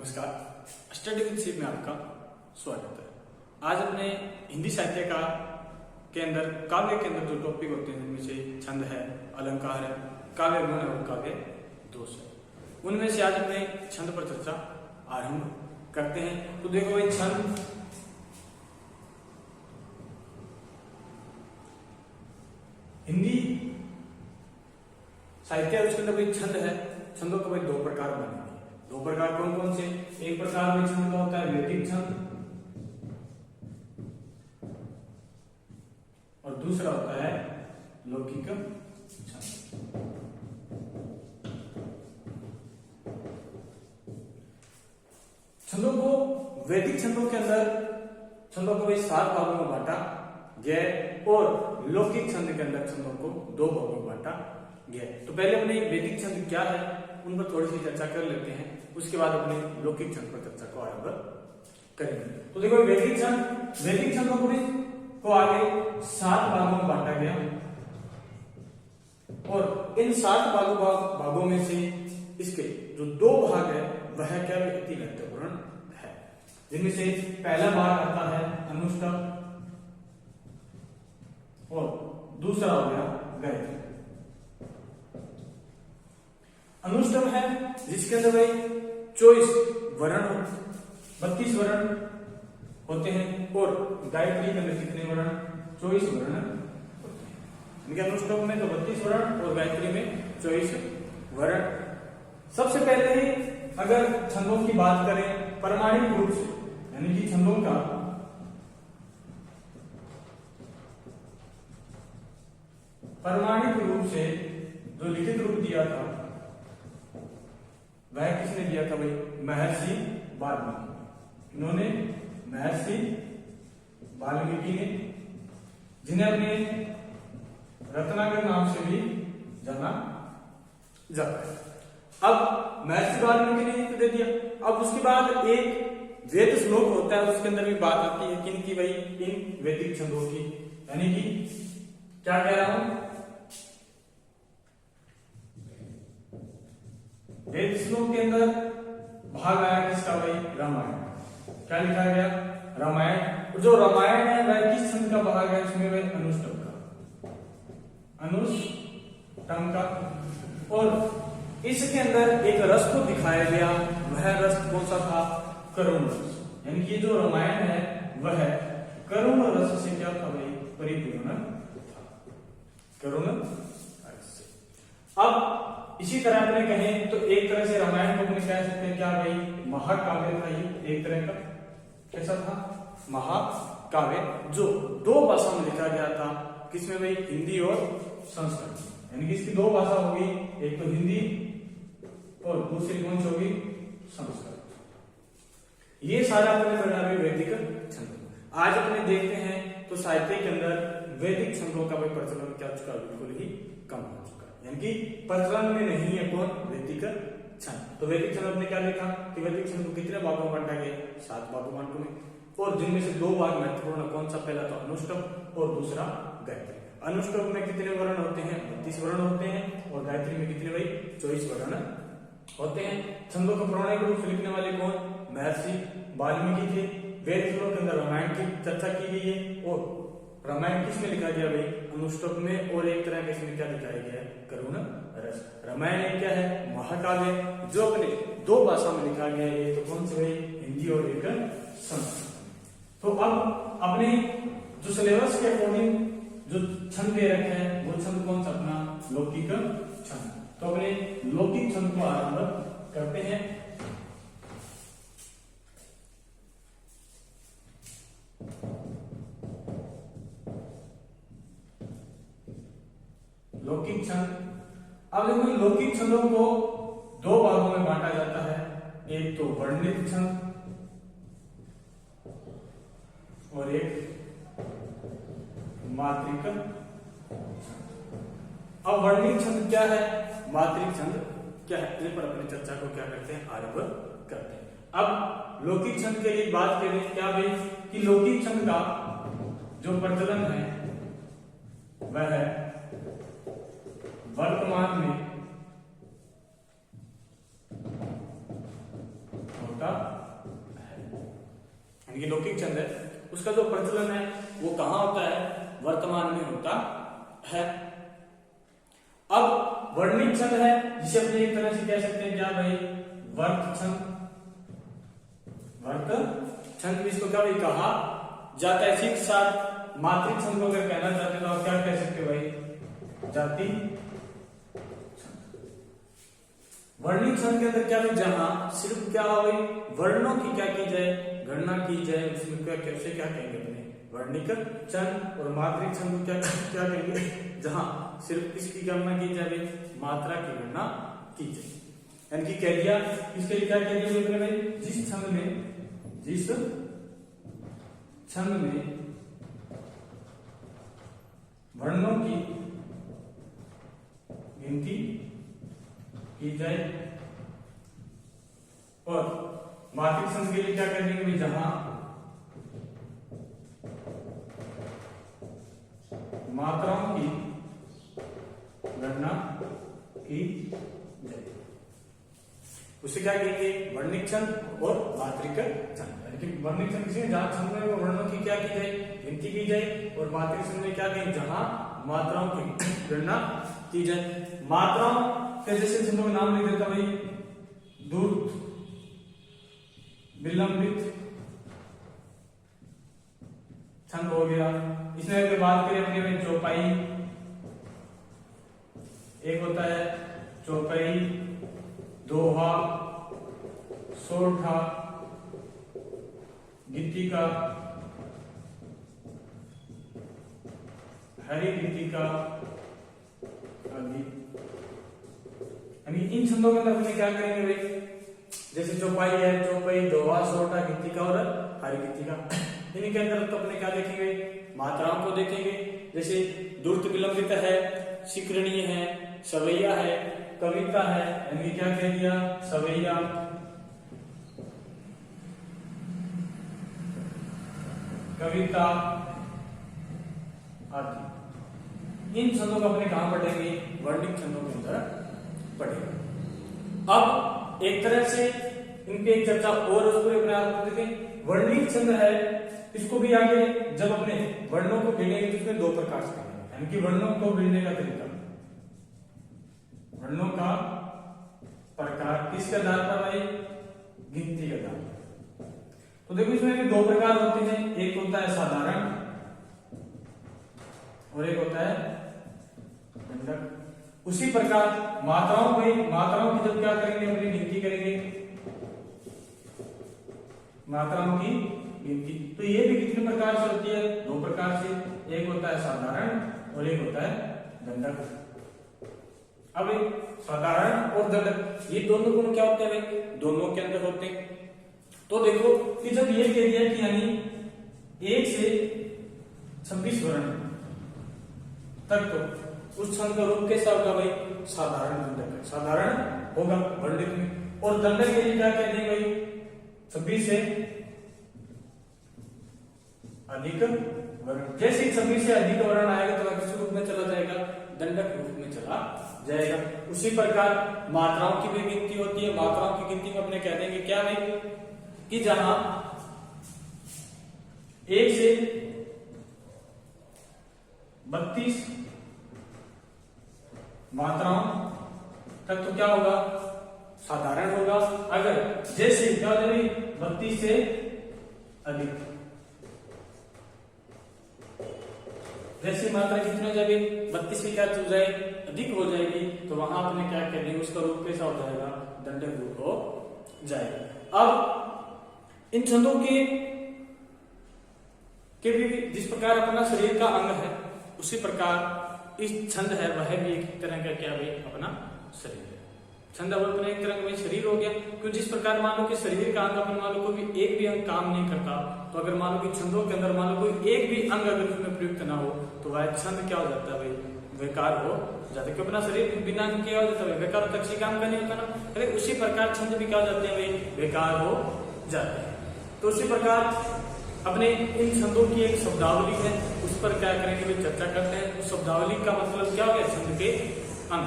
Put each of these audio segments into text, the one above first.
नमस्कार, study with Shiv में आपका स्वागत है। आज अपने हिंदी साहित्य का के अंदर काव्य के अंदर जो टॉपिक होते हैं जिनमें से छंद है, अलंकार है, काव्य गुण है और काव्य दोष है, उनमें से आज अपने छंद पर चर्चा आरंभ करते हैं। तो देखो भाई, छंद हिंदी साहित्य उसके अंदर कोई छंद है। छंदों को भाई दो प्रकार बनेंगे। दो प्रकार कौन कौन से? एक प्रकार में छंद का होता है वैदिक छंद और दूसरा होता है लौकिक छंद। छंदों को वैदिक छंदों के अंदर छंदों को भाई 7 भागों में बांटा गया और लौकिक छंद के अंदर छंदों को 2 भागों में बांटा गया। तो पहले अपने वैदिक छंद क्या है उन पर थोड़ी सी चर्चा कर लेते हैं, उसके बाद अपने लौकिक छंद पर चर्चा को आरंभ करेंगे। तो देखो, वैदिक छंदों को आगे 7 भागों में बांटा गया और इन 7 भागों में से इसके जो 2 भाग है वह क्या अति महत्वपूर्ण है, जिनमें से पहला भाग आता है अनुष्टुप और दूसरा हो गया गायत्री। अनुष्टुप है जिसके अंदर भाई 24 वर्ण 32 वर्ण होते हैं और गायत्री के अंदर कितने वर्ण? 24 वर्ण होते हैं। इनके अनुष्टुप में तो 32 वर्ण और गायत्री में 24 वर्ण। सबसे पहले ही अगर छंदों की बात करें प्रामाणिक रूप से, यानी कि छंदों का प्रामाणिक रूप से जो लिखित रूप दिया था वह किसने दिया था भाई? महर्षि वाल्मीकि। इन्होंने महर्षि वाल्मीकि ने, जिन्हें अपने रत्नाकर नाम से भी जाना जाता है। अब महर्षि वाल्मीकि ने तो दे दिया। अब उसके बाद एक वेद श्लोक होता है, उसके अंदर भी बात आती है किन की भाई? इन वैदिक छंदों की। यानी कि क्या कह रहा हूं? वेद श्लोक के अंदर भाग आया किसका भाई? रामायण। क्या लिखा गया? रामायण। जो रामायण है वह किस छंद का भाग है? इसमें वह अनुष्टुप का। और इसके अंदर एक रस को दिखाया गया, वह रस कौन सा था? करुण रस। यानी कि जो रामायण है वह करुण रस से क्या था भाई? परिपूर्ण था, करुण रस से। अब इसी तरह अपने कहें तो एक तरह से रामायण को अपने कह सकते हैं क्या भाई? महाकाव्य था। ये एक तरह का कैसा था? महाकाव्य, जो 2 भाषा में लिखा गया था। किसमें भाई? हिंदी और संस्कृत। यानी कि इसकी 2 भाषा होगी, एक तो हिंदी और दूसरी कौन सी होगी? संस्कृत। ये सारा अपने प्रकार में वैदिक छंद। आज अपने देखते हैं तो साहित्य के अंदर वैदिक छंदों का भाई प्रचलन क्या चुका? बिल्कुल ही कम हो चुका, यानी कि प्रचलन में नहीं है कौन? वैदिक छंद। तो वैदिक छंद ने क्या लिखा कि वैदिक छंद को कितने भागों में बांटा गया? 7 भागों में बांटा में, और जिनमें से 2 भाग महत्वपूर्ण। कौन सा? पहला तो अनुष्टुप और दूसरा गायत्री। अनुष्टुप में कितने वर्ण होते हैं? 32 वर्ण होते हैं और गायत्री में कितने भाई? 24 वर्ण होते हैं। छंदों को प्रामाणिक रूप से लिखने वाले कौन? महर्षि वाल्मीकि थे। वेद श्लोक के अंदर रामायण की चर्चा की गई है और रामायण किसमें लिखा गया भाई? अनुष्टुप में। और एक तरह के इसमें क्या दिखाया गया है? करुण रस। रामायण एक क्या है? महाकाव्य, जो अपने 2 भाषा में लिखा गया है। तो कौन से भाई? हिंदी और एक संस्कृत। तो अब अपने जो सिलेबस के अकॉर्डिंग जो छंद दे रखे हैं वो छंद कौन सा? अपना लौकिक छंद। तो अपने लौकिक छंद को आरंभ करते हैं। लौकिक छंद। अब देखो, लौकिक छंदों को 2 भागों में बांटा जाता है। एक तो वर्णित छंद और एक मात्रिक छंद। अब वर्णित छंद क्या है? मात्रिक छंद क्या है? इस पर अपनी चर्चा को क्या करते हैं? आरंभ करते हैं। अब लौकिक छंद के लिए बात करें क्या भाई? कि लौकिक छंद का जो प्रचलन है वह है वर्तमान में होता उसका जो प्रचलन है वो कहाँ होता है, वर्तमान में होता है। अब वर्णिक छंद है जिसे अपने एक तरह से कह सकते हैं क्या भाई, वर्त छंद। वर्त छंद भी इसको क्या भाई कहा जाता है। इसी के साथ मात्रिक छंद को अगर कहना चाहते हो तो आप क्या कह सकते हो भाई, जाति छंद। वर्णिक छंद के अंदर क्या भाई, जहां सिर्फ क्या हो भाई, वर्णों की क्या की जाए, गणना की जाए, उसमें क्या कैसे क्या कहेंगे अपने वर्णिक छंद। और मात्रिक छंद क्या क्या कहेंगे, जहां सिर्फ किसकी गणना की जाए, मात्रा की गणना की जाए। यानी कि कह दिया इसके लिए क्या कह दिया भाई, जिस छंद में वर्णों की गिनती की जाए। और मात्रिक छंद के लिए क्या कर देंगे भाई, जहां मात्राओं की गणना की जाए, उसे क्या कहेंगे, वर्णिक छंद और मात्रिक छंद। यानी वर्णिक छंद किसी जहां छंद में वर्णों की क्या की जाए, गिनती की जाए। और मात्रिक छंद में क्या कहेंगे, जहां मात्राओं की गणना की जाए। मात्राओं के जैसे छंदों के नाम लिख देता भाई, द्रुत, विलंबित छंद हो गया। इसमें अगर बात करें अपने में चौपाई, एक होता है चौपाई, दोहा, सोरठा, गीतिका, हरि गीतिका आदि। इन छंदों के अंदर अपने क्या करेंगे भाई, जैसे चौपाई है, चौपाई, दोहा, सोरठा, गीतिका और हरि गीतिका। इन्हीं के अंदर तो अपने क्या देखेंगे, मात्राओं को देखेंगे। जैसे द्रुत विलंबित है, शिकरणीय है, सवैया है, कविता है। यानी क्या कह दिया, सवैया, कविता आदि। इन छंदों को अपने कहां पढ़ेंगे, वर्णिक छंदों के अंदर पढ़ेंगे। अब एक तरह से इनकी एक चर्चा और अपने आप को देखें। वर्णिक छंद है, इसको भी आगे जब अपने वर्णों को गिनेंगे तो इसमें दो प्रकार से गिनेंगे। यानी कि वर्णों को गिनने का तरीका, वर्णों का प्रकार किसके आधार पर भाई, गिनती के आधार पर। तो देखो इसमें भी दो प्रकार होते हैं, एक होता है साधारण और एक होता है दंडक। उसी प्रकार मात्राओं की जब क्या करेंगे, अपनी गिनती करेंगे, मात्राओं की गिनती। तो ये भी कितने प्रकार से होती है, दो प्रकार से, एक होता है साधारण और एक होता है दंडक। अब साधारण और दंडक ये दोनों गुण क्या होते हैं भाई, दोनों के अंदर होते हैं। तो देखो कि जब ये कह दिया कि यानी 1 से 26 वर्ण तक तो उस छंद का रूप कैसा होगा भाई, साधारण दंडक, साधारण होगा वर्णिक में। और दंडक के लिए क्या कह देंगे भाई, 26 से अधिक वर्ण। जैसे 26 से अधिक वर्ण आएगा तो किस रूप में चला जाएगा, दंडक रूप में चला जाएगा। उसी प्रकार मात्राओं की भी गिनती होती है। मात्राओं की गिनती में अपने कह देंगे क्या भाई, कि जहां 1 से 32 मात्राओं तक तो क्या होगा, साधारण होगा। अगर जैसे क्या हो जाए 32 से अधिक, जैसे मात्रा कितनी हो जाएगी, 32 की क्या चल जाए, अधिक हो जाएगी, तो वहां आपने क्या कह देंगे, उसका रूप कैसा हो जाएगा, दंडक रूप हो जाएगा। अब इन छंदों के भी जिस प्रकार अपना शरीर का अंग है, उसी प्रकार इस छंद है वह भी एक तरह का क्या भाई, अपना शरीर है। छंद अपना एक तरह का शरीर हो गया। क्योंकि जिस प्रकार मान लो कि शरीर का अंग अपन मान लो कोई एक भी अंग काम नहीं करता, तो अगर मान लो कि छंदों के अंदर मान लो कोई एक भी अंग अगर उसमें प्रयुक्त ना हो तो वह छंद क्या हो जाता है भाई, बेकार हो जाता है। क्योंकि अपना शरीर बिना अंग क्या हो जाता है, बेकार होता है, किसी काम का नहीं होता ना। अरे उसी प्रकार छंद भी क्या हो जाते हैं भाई, बेकार हो जाते हैं। तो उसी प्रकार अपने इन छंदों की एक शब्दावली है, उस पर क्या करेंगे भाई, चर्चा करते हैं। उस शब्दावली का मतलब क्या हो गया, छंद के अंग।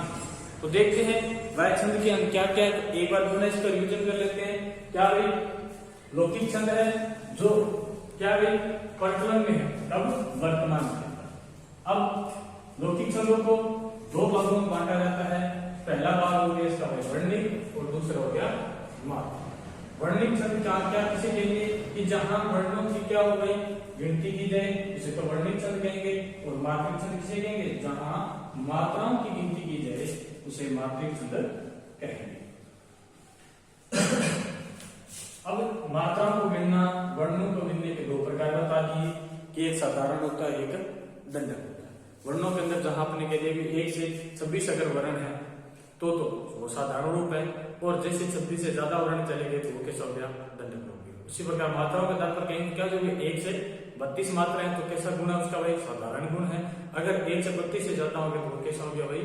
तो देखते हैं वह छंद के अंग क्या क्या है। तो एक बार पुनः इसका रिविजन कर लेते हैं। क्या भाई, लौकिक छंद है जो क्या भाई प्रचलन में है, तब वर्तमान में। अब लौकिक छंदों को दो भागों में बांटा जाता है। पहला भाग हो गया इसका वर्णिक और दूसरा हो गया मात्रक। वर्णिक छंद क्या क्या किसे कहेंगे कि जहां वर्णों की क्या हो गई गिनती की जाए उसे तो वर्णिक छंद कहेंगे, और मात्रिक छंद किसे कहेंगे जहां मात्राओं की गिनती की जाए उसे मात्रिक छंद कहेंगे। अब मात्राओं को गिनना, वर्णों को गिनने के दो प्रकार बता दिए कि एक साधारण होता है, एक दंडक होता है। वर्णों के अंदर जहां अपने कह दिए 1 से 26 अगर वर्ण है तो वो साधारण रूप है, और जैसे 26 से ज्यादा वर्ण चले गए तो वो कैसा हो गया दंडक रूप हो गया। उसी प्रकार मात्राओं के आधार पर कहेंगे क्या, जो 1 से 32 मात्रा है तो कैसा गुण है उसका भाई साधारण गुण है। अगर 1 से 32 से ज्यादा हो गया तो वो कैसा हो गया भाई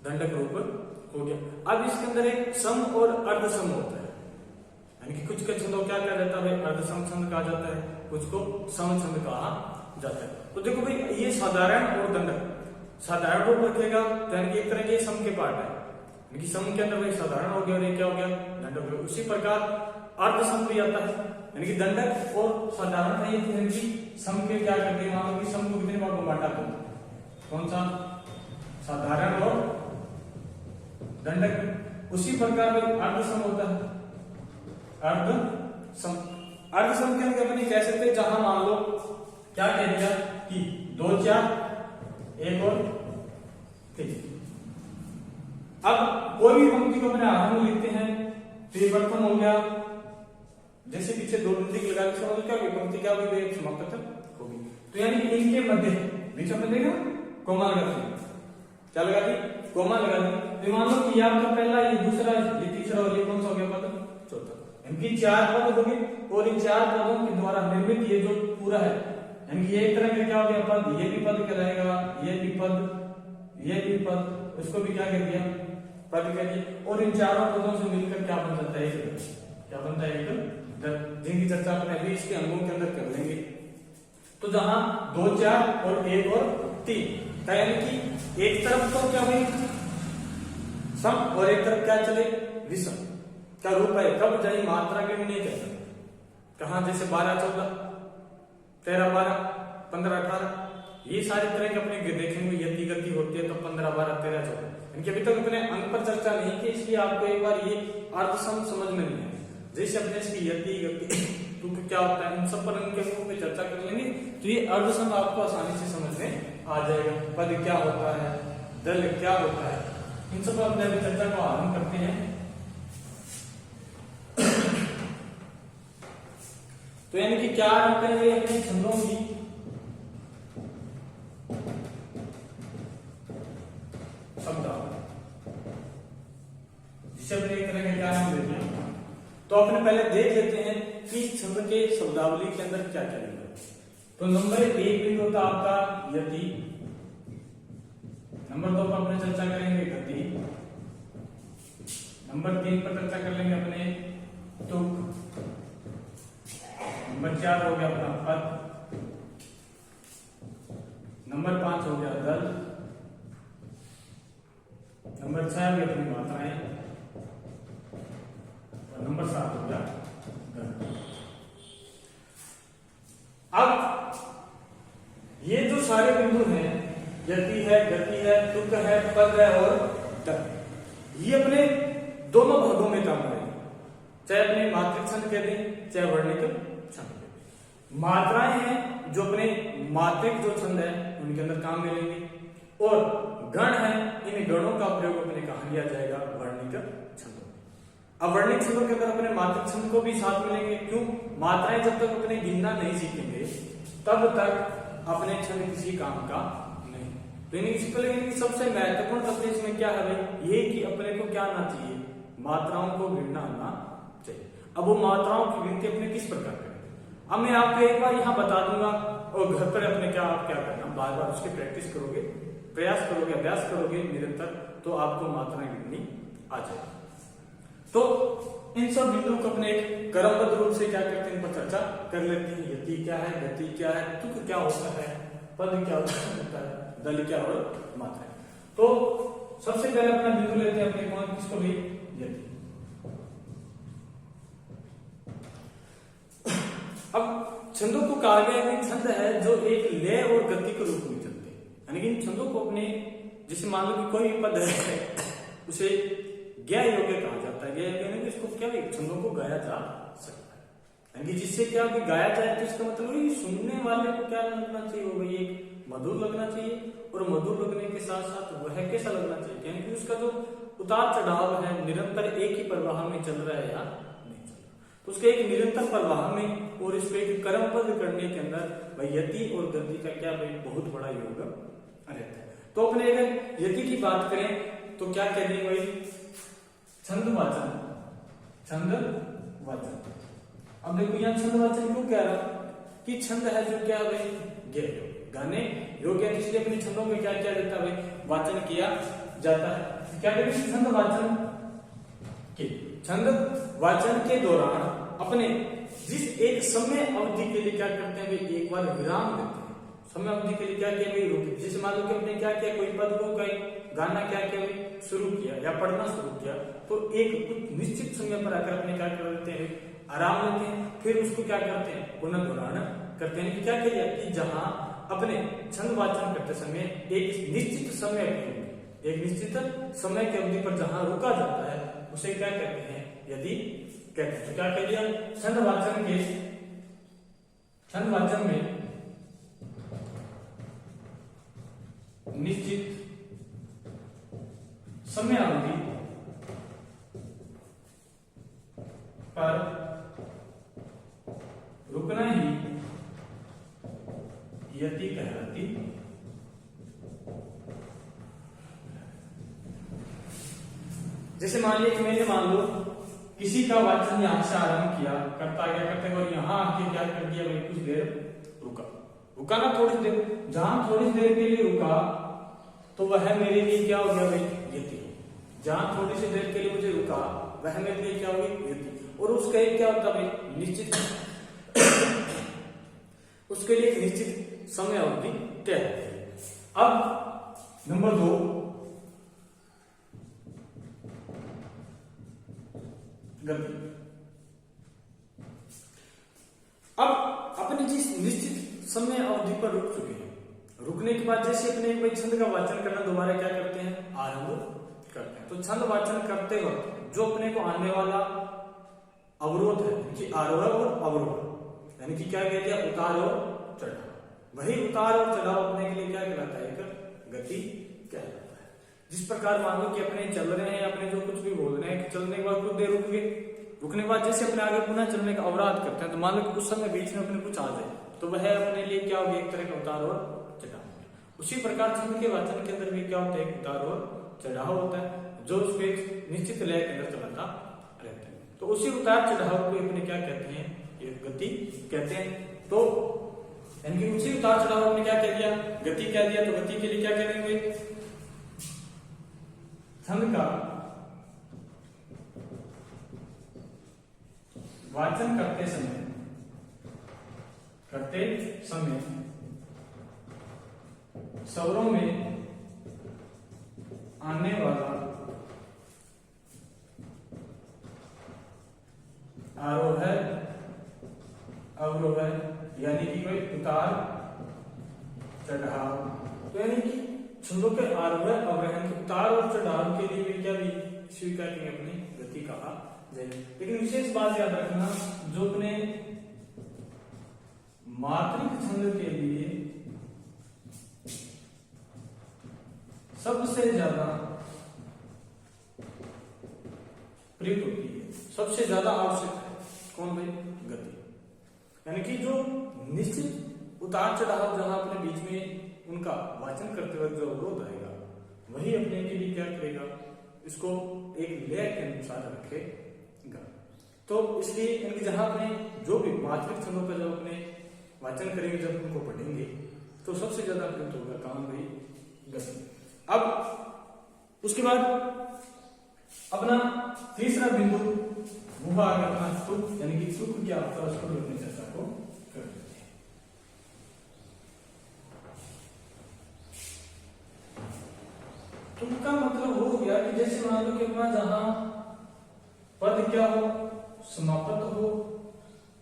दंडक रूप हो गया। अब इसके अंदर एक सम और अर्धसम होता है, यानी कि कुछ छंदों क्या कहा जाता है, अर्धसम छंद कहा जाता है, कुछ को सम छंद कहा जाता है। तो देखो भाई ये साधारण और दंडक, साधारण रूप रखेगा तो यानी कि एक तरह के सम के पार्ट है, यानी कि सम के अंदर भाई साधारण हो गया और ये क्या हो गया दंडक हो गया। उसी प्रकार अर्धसम भी आता है, यानी कि दंडक और साधारण है, यानी कि सम के क्या करते हैं, मान लो कि सम को कितने भागों में बांटा, कौन सा साधारण और दंडक। उसी प्रकार भाई अर्धसम होता है, अर्धसम। अर्धसम के अंदर अपने कह सकते हैं जहां मान लो क्या कह दिया कि 2 4 1 और 3। अब कोई भी पंक्ति को अपने आरंभ में लिखते हैं तो ये प्रथम हो गया, जैसे पीछे 2 बिंदु लगा के समझ क्या पंक्ति क्या होगी एक समाप्त तक होगी। तो यानी कि इनके मध्य बीच में देखा कोमा लगा दी, क्या लगा दी कोमा लगा दी। मान लो कि आपका पहला, ये दूसरा, ये तीसरा और ये कौन सा हो गया पद चौथा, इनकी 4 पद होंगे और इन 4 पदों के द्वारा निर्मित ये जो पूरा है, यानी कि एक तरह का क्या हो गया पद, ये भी पद कहलाएगा, ये भी पद, ये भी पद, उसको भी क्या कह दिया पद कह दिया। और इन चारों पदों से मिलकर क्या बन जाता है, क्या बनता है एक, जिनकी चर्चा अपने अभी इसके अंगों के अंदर कर लेंगे। तो जहां 2 4 और 1 और 3, यानी कि एक तरफ तो क्या हुई सम और एक तरफ क्या चले विषम का रूप है। कब जाए मात्रा के नहीं कहते, कहा जैसे 12 14 13 12 15 18, ये सारी तरह के अपने देखेंगे यदि गति होती है तो 15 12 13 14। इनके अभी तक अपने अंक पर चर्चा नहीं की, इसलिए आपको एक बार ये अर्धसम समझ में नहीं है। जैसे अपने इसकी यदि गति तो क्या होता है, इन सब पर अंक पे चर्चा कर लेंगे तो ये अर्धसम आपको आसानी से समझ में आ जाएगा। पद क्या होता है, दल क्या होता है, इन सब पर अपने अभी चर्चा को आरंभ करते हैं। तो यानी कि क्या होते हैं अपने छंदों की शब्दावली, जिसे अपने एक तरह के क्या नाम देते हैं। तो अपने पहले देख लेते हैं कि छंद के शब्दावली के अंदर क्या क्या लिखा है। तो नंबर 1 बिंदु होता आपका यति, नंबर 2 पर अपने चर्चा करेंगे गति, नंबर 3 पर चर्चा कर लेंगे अपने तुक, नंबर 4 हो गया अपना पद, नंबर 5 हो गया दल, नंबर 6 हो गया अपनी मात्राएं, और नंबर 7 हो गया गण। अब ये जो सारे बिंदु हैं, यति है, गति है, तुक है, पद है और दल, ये अपने दोनों भागों में काम करेंगे, चाहे अपने मात्रिक छंद कह दें चाहे वर्णिक छंद कह दें। मात्राएं हैं जो अपने मात्रिक जो छंद है उनके अंदर काम में लेंगे, और गण है, इन गणों का प्रयोग अपने कहा लिया जाएगा वर्णिक छंदों। अब वर्णिक छंदों के अंदर अपने मात्रिक छंद को भी साथ में लेंगे, क्यों, मात्राएं जब तक अपने गिनना नहीं सीखेंगे तब तक अपने छंद किसी काम का नहीं। तो इससे पहले सबसे महत्वपूर्ण तथ्य इसमें क्या है भाई, ये कि अपने को क्या आना चाहिए, मात्राओं को गिनना आना चाहिए। अब वो मात्राओं की गिनती अपने किस प्रकार करेंगे, अब मैं आपको एक बार यहाँ बता दूंगा, और घर पर अपने क्या आप क्या करना, बार बार उसकी प्रैक्टिस करोगे, प्रयास करोगे, अभ्यास करोगे निरंतर, तो आपको मात्राएं गिननी आ जाएगी। तो इन सब बिंदुओं को अपने एक क्रमबद्ध रूप से क्या करते हैं, इन पर चर्चा कर लेते हैं। यति क्या है, गति क्या है, तुक क्या होता है, पद क्या होता है, दल क्या और मात्रा। तो सबसे पहले अपना बिंदु लेते हैं अपने कौन, किसको भी यति। अब छंदों को कहा गया है कि छंद है जो एक लय और गति के रूप में चलते हैं, यानी कि इन छंदों को अपने, जैसे मान लो कि कोई पद है उसे ज्ञा योग्य कहा जाता है। ज्ञा योग्य यानी कि इसको क्या है, छंदों को गाया जा सकता है, यानी कि जिससे क्या कि गाया जाए तो इसका मतलब है सुनने वाले को क्या लगना चाहिए, वो भाई एक मधुर लगना चाहिए, और मधुर लगने के साथ साथ वह कैसा लगना चाहिए, यानी कि उसका जो उतार चढ़ाव है निरंतर एक ही प्रवाह में चल रहा है या नहीं चल रहा, तो उसके एक निरंतर प्रवाह में और इसको एक क्रमबद्ध करने के अंदर भाई यति और गति का क्या भाई बहुत बड़ा योग रहता है। तो अपने अगर यति की बात करें तो क्या कह देंगे भाई, छंद वाचन, छंद वाचन। अब देखो यहाँ छंद वाचन क्यों कह रहा कि छंद है जो क्या भाई ज्ञेय गाने योग्य, इसलिए अपने छंदों में क्या किया जाता है भाई, वाचन किया जाता है। क्या करेंगे, छंद वाचन के, छंद वाचन के दौरान अपने जिस एक समय अवधि के लिए क्या करते हैं भाई, एक बार विराम देते हैं, समय अवधि के लिए क्या किया भाई रुक, जैसे मान लो कि अपने क्या किया, कोई पद को कोई गाना क्या किया भाई शुरू किया या पढ़ना शुरू किया, तो एक कुछ निश्चित समय पर आकर अपने क्या करते हैं, आराम लेते हैं, फिर उसको क्या करते हैं, पुनः दोहराना करते हैं। कि क्या किया कि जहां अपने छंद वाचन करते समय एक निश्चित समय, एक निश्चित समय की अवधि पर जहां रुका जाता है उसे क्या कहते हैं, यदि कहते हैं। तो क्या कह दिया, छंद वाचन के, छंद वाचन में निश्चित समय अवधि पर रुकना ही यति कहलाती। जैसे मान लिया कि मैंने मान लो किसी का वाचन यहां से आरंभ किया, करता गया करते और यहां आके क्या कर दिया भाई, कुछ देर रुका, रुका ना थोड़ी देर, जहां थोड़ी देर के लिए रुका तो वह मेरे लिए क्या हो गया भाई, यति। जहां थोड़ी सी देर के लिए मुझे रुका वह मेरे लिए क्या होगी, यति। और उसका एक क्या होता भाई, निश्चित उसके लिए एक निश्चित समय अवधि तय है। अब नंबर 2, गति। अब अपने जिस निश्चित समय अवधि पर रुक चुके हैं, रुकने के बाद जैसे अपने भाई छंद का वाचन करना दोबारा क्या करते हैं, आरंभ करते हैं। तो छंद वाचन करते वक्त जो अपने को आने वाला अवरोध है कि आरोह और अवरोह, यानी कि क्या कह दिया, उतार और चढ़ाव, वही उतार और चढ़ाव अपने के लिए क्या कहलाता है, एक गति कहलाता है। जिस प्रकार मान लो कि अपने चल रहे हैं, अपने जो कुछ भी बोल रहे हैं कि चलने के बाद कुछ देर रुक गए, रुकने के बाद जैसे अपने आगे पुनः चलने का अवराध करते हैं, तो मान लो कि उस समय बीच में अपने कुछ आ जाए तो वह अपने लिए क्या होगी, एक तरह का उतार और चढ़ाव। उसी प्रकार छंद के वाचन के अंदर भी क्या होता है, उतार और चढ़ाव होता है, जो उसके निश्चित लय के अंदर चलाता रहता है। तो उसी उतार चढ़ाव को अपने क्या कहते हैं, ये गति कहते हैं। तो यानी कि उसी उतार चढ़ाव अपने क्या कह दिया, गति कह दिया। तो गति के लिए क्या करेंगे, छंद का वाचन करते समय स्वरों में आने वाला आरोह अवरोह यानी कि कोई उतार चढ़ाव, तो यानी कि छंदों के आरोह अवरोहन उतार और चढ़ाव के लिए भी क्या भी स्वीकार करेंगे, अपनी गति कहा जाएगी। लेकिन विशेष बात याद रखना, जो अपने मात्रिक छंद के लिए सबसे ज्यादा प्रयुक्त होती है, सबसे ज्यादा आवश्यक है, कौन भाई, गति। यानी कि जो निश्चित उतार चढ़ाव जहां अपने बीच में उनका वाचन करते वक्त जो अवरोध आएगा, वही अपने के लिए क्या करेगा, इसको एक लय के अनुसार रखेगा। तो इसलिए यानी जहां अपने जो भी मात्रिक छंदों का जब अपने वाचन करेंगे, जब उनको पढ़ेंगे तो सबसे ज्यादा प्रयुक्त होगा काम भाई गति। अब उसके बाद अपना तीसरा बिंदु वो आ गया अपना तुक, यानी कि तुक क्या होता है उसको भी अपनी चर्चा को कर देते हैं। तुक का मतलब हो गया कि जैसे मान लो कि अपना जहां पद क्या हो, समाप्त हो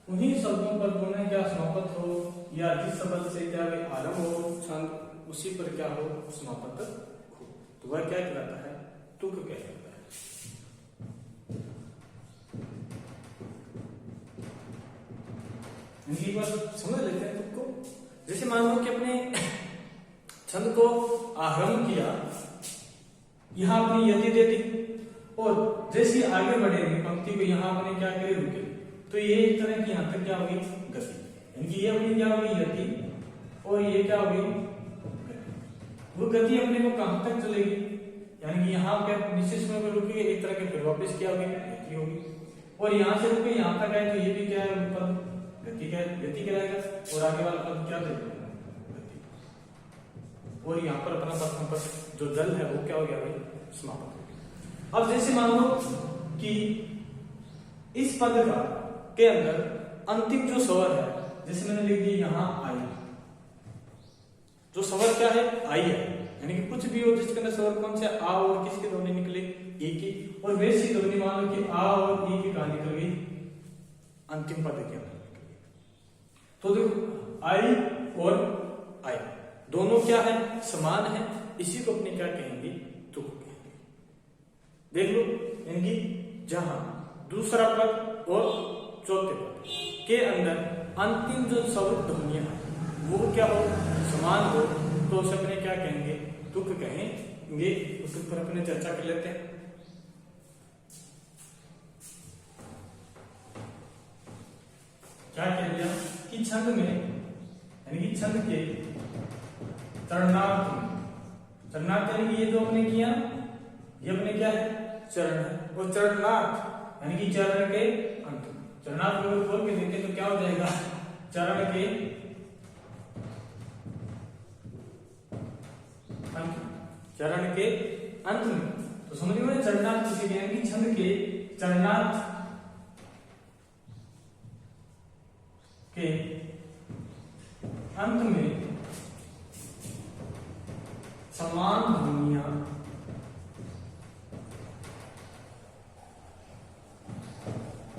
उन्हीं शब्दों पर पुनः क्या समापत हो या जिस शब्द से क्या वे आरंभ हो छंद उसी पर क्या हो समापत हो, तो वह क्या कहलाता है? तुक कहलाता है। इनकी बात समझ लेते हैं तुक को। जैसे मान लो कि अपने छंद को आरंभ किया, यहां अपनी यति दे दी और जैसे आगे बढ़ेगी पंक्ति को यहां अपने क्या करे रुके, तो ये एक तरह की यहां तक क्या होगी गति, यानी ये अपनी क्या होगी यति और ये क्या होगी गति। वो गति अपने को कहां तक चलेगी, यानी कि यहाँ क्या निश्चित समय पर रुकेगी, एक तरह के फिर वापस क्या होगी गति होगी, और यहाँ से रुके यहाँ तक आए तो ये भी क्या है पद गति कहलाएगा, और आगे वाला पद क्या देगा गति, और यहाँ पर अपना प्रथम पद जो दल है वो क्या हो गया भाई समाप्त। अब जैसे मान लो कि इस पद का के अंदर अंतिम जो स्वर है, जैसे मैंने लिख दिया यहां आई, जो स्वर क्या है आई है, यानी कि कुछ भी हो जिसके अंदर स्वर कौन से आ और किसके ध्वनि निकले ई की, और वैसी ध्वनि मान लो कि आ और ई की कहां निकल गई अंतिम पद के अंदर निकल गई। तो देखो आई और आई दोनों क्या है समान है, इसी को अपने क्या कहेंगे तुक कहेंगे। देख लो, यानी जहां दूसरा पद और चौथे पद के अंदर अंतिम जो शब्द ध्वनियां है वो क्या हो समान हो, तो उसे अपने क्या कहेंगे तुक कहेंगे। उस पर अपने चर्चा कर लेते हैं। क्या कह दिया कि छंद में, यानी कि छंद के चरणार्थ यानी कि ये जो हमने किया ये अपने क्या है चरण है, और चरणार्थ यानी कि चरण के अंत। चरणार्थ को खोल के देखें तो क्या हो जाएगा चरण के अंत, चरण के अंत में। तो समझ में चरणार्थ किसी के, यानी कि छंद के चरणार्थ के अंत में समान ध्वनियां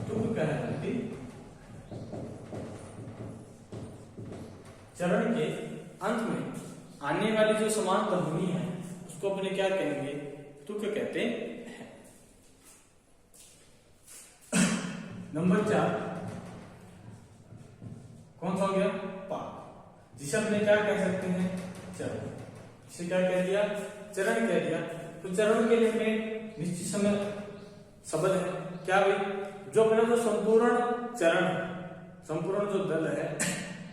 तुक कहलाती। चरण के अंत में आने वाली जो समान ध्वनि है उसको अपने क्या कहेंगे तुक कहते हैं। नंबर 4 कौन सा हो गया पा, जिसे अपने क्या कह सकते हैं चरण। इसे क्या कह दिया चरण कह दिया। तो चरण के लिए अपने निश्चित समय शब्द है क्या भाई, जो अपना जो संपूर्ण चरण है, संपूर्ण जो दल है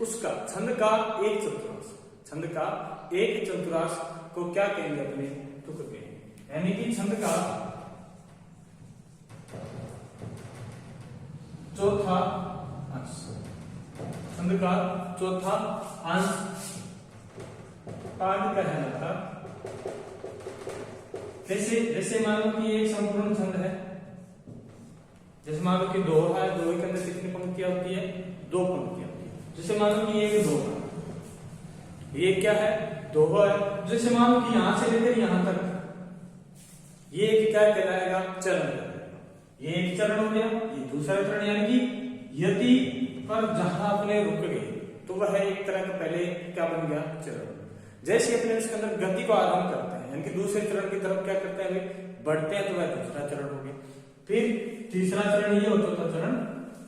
उसका छंद का एक चतुर्थांश, छंद का एक चतुर्थांश को क्या कहेंगे अपने तुक कहेंगे। यानी कि छंद का चौथा अंश, छंद का चौथा अंश पाद कहलाता। जैसे मान लो कि एक संपूर्ण छंद है, जैसे मान लो कि दोहा है, दोहे के अंदर कितनी पंक्तियां होती है 2 पंक्तियां होती है। जैसे मान लो कि ये दोहा, ये क्या है दोहा है। जैसे मान लो कि यहां से लेकर यहां तक ये क्या कहलाएगा चरण कहलाएगा। ये एक चरण हो गया, ये दूसरा चरण, यानी कि यति पर जहां अपने रुक गए तो वह एक तरह का पहले क्या बन गया चरण। जैसे अपने इसके अंदर गति को आरंभ करते हैं, यानी कि दूसरे चरण की तरफ क्या करते हैं बढ़ते हैं, तो वह दूसरा चरण हो गया, फिर तीसरा चरण ये और चौथा चरण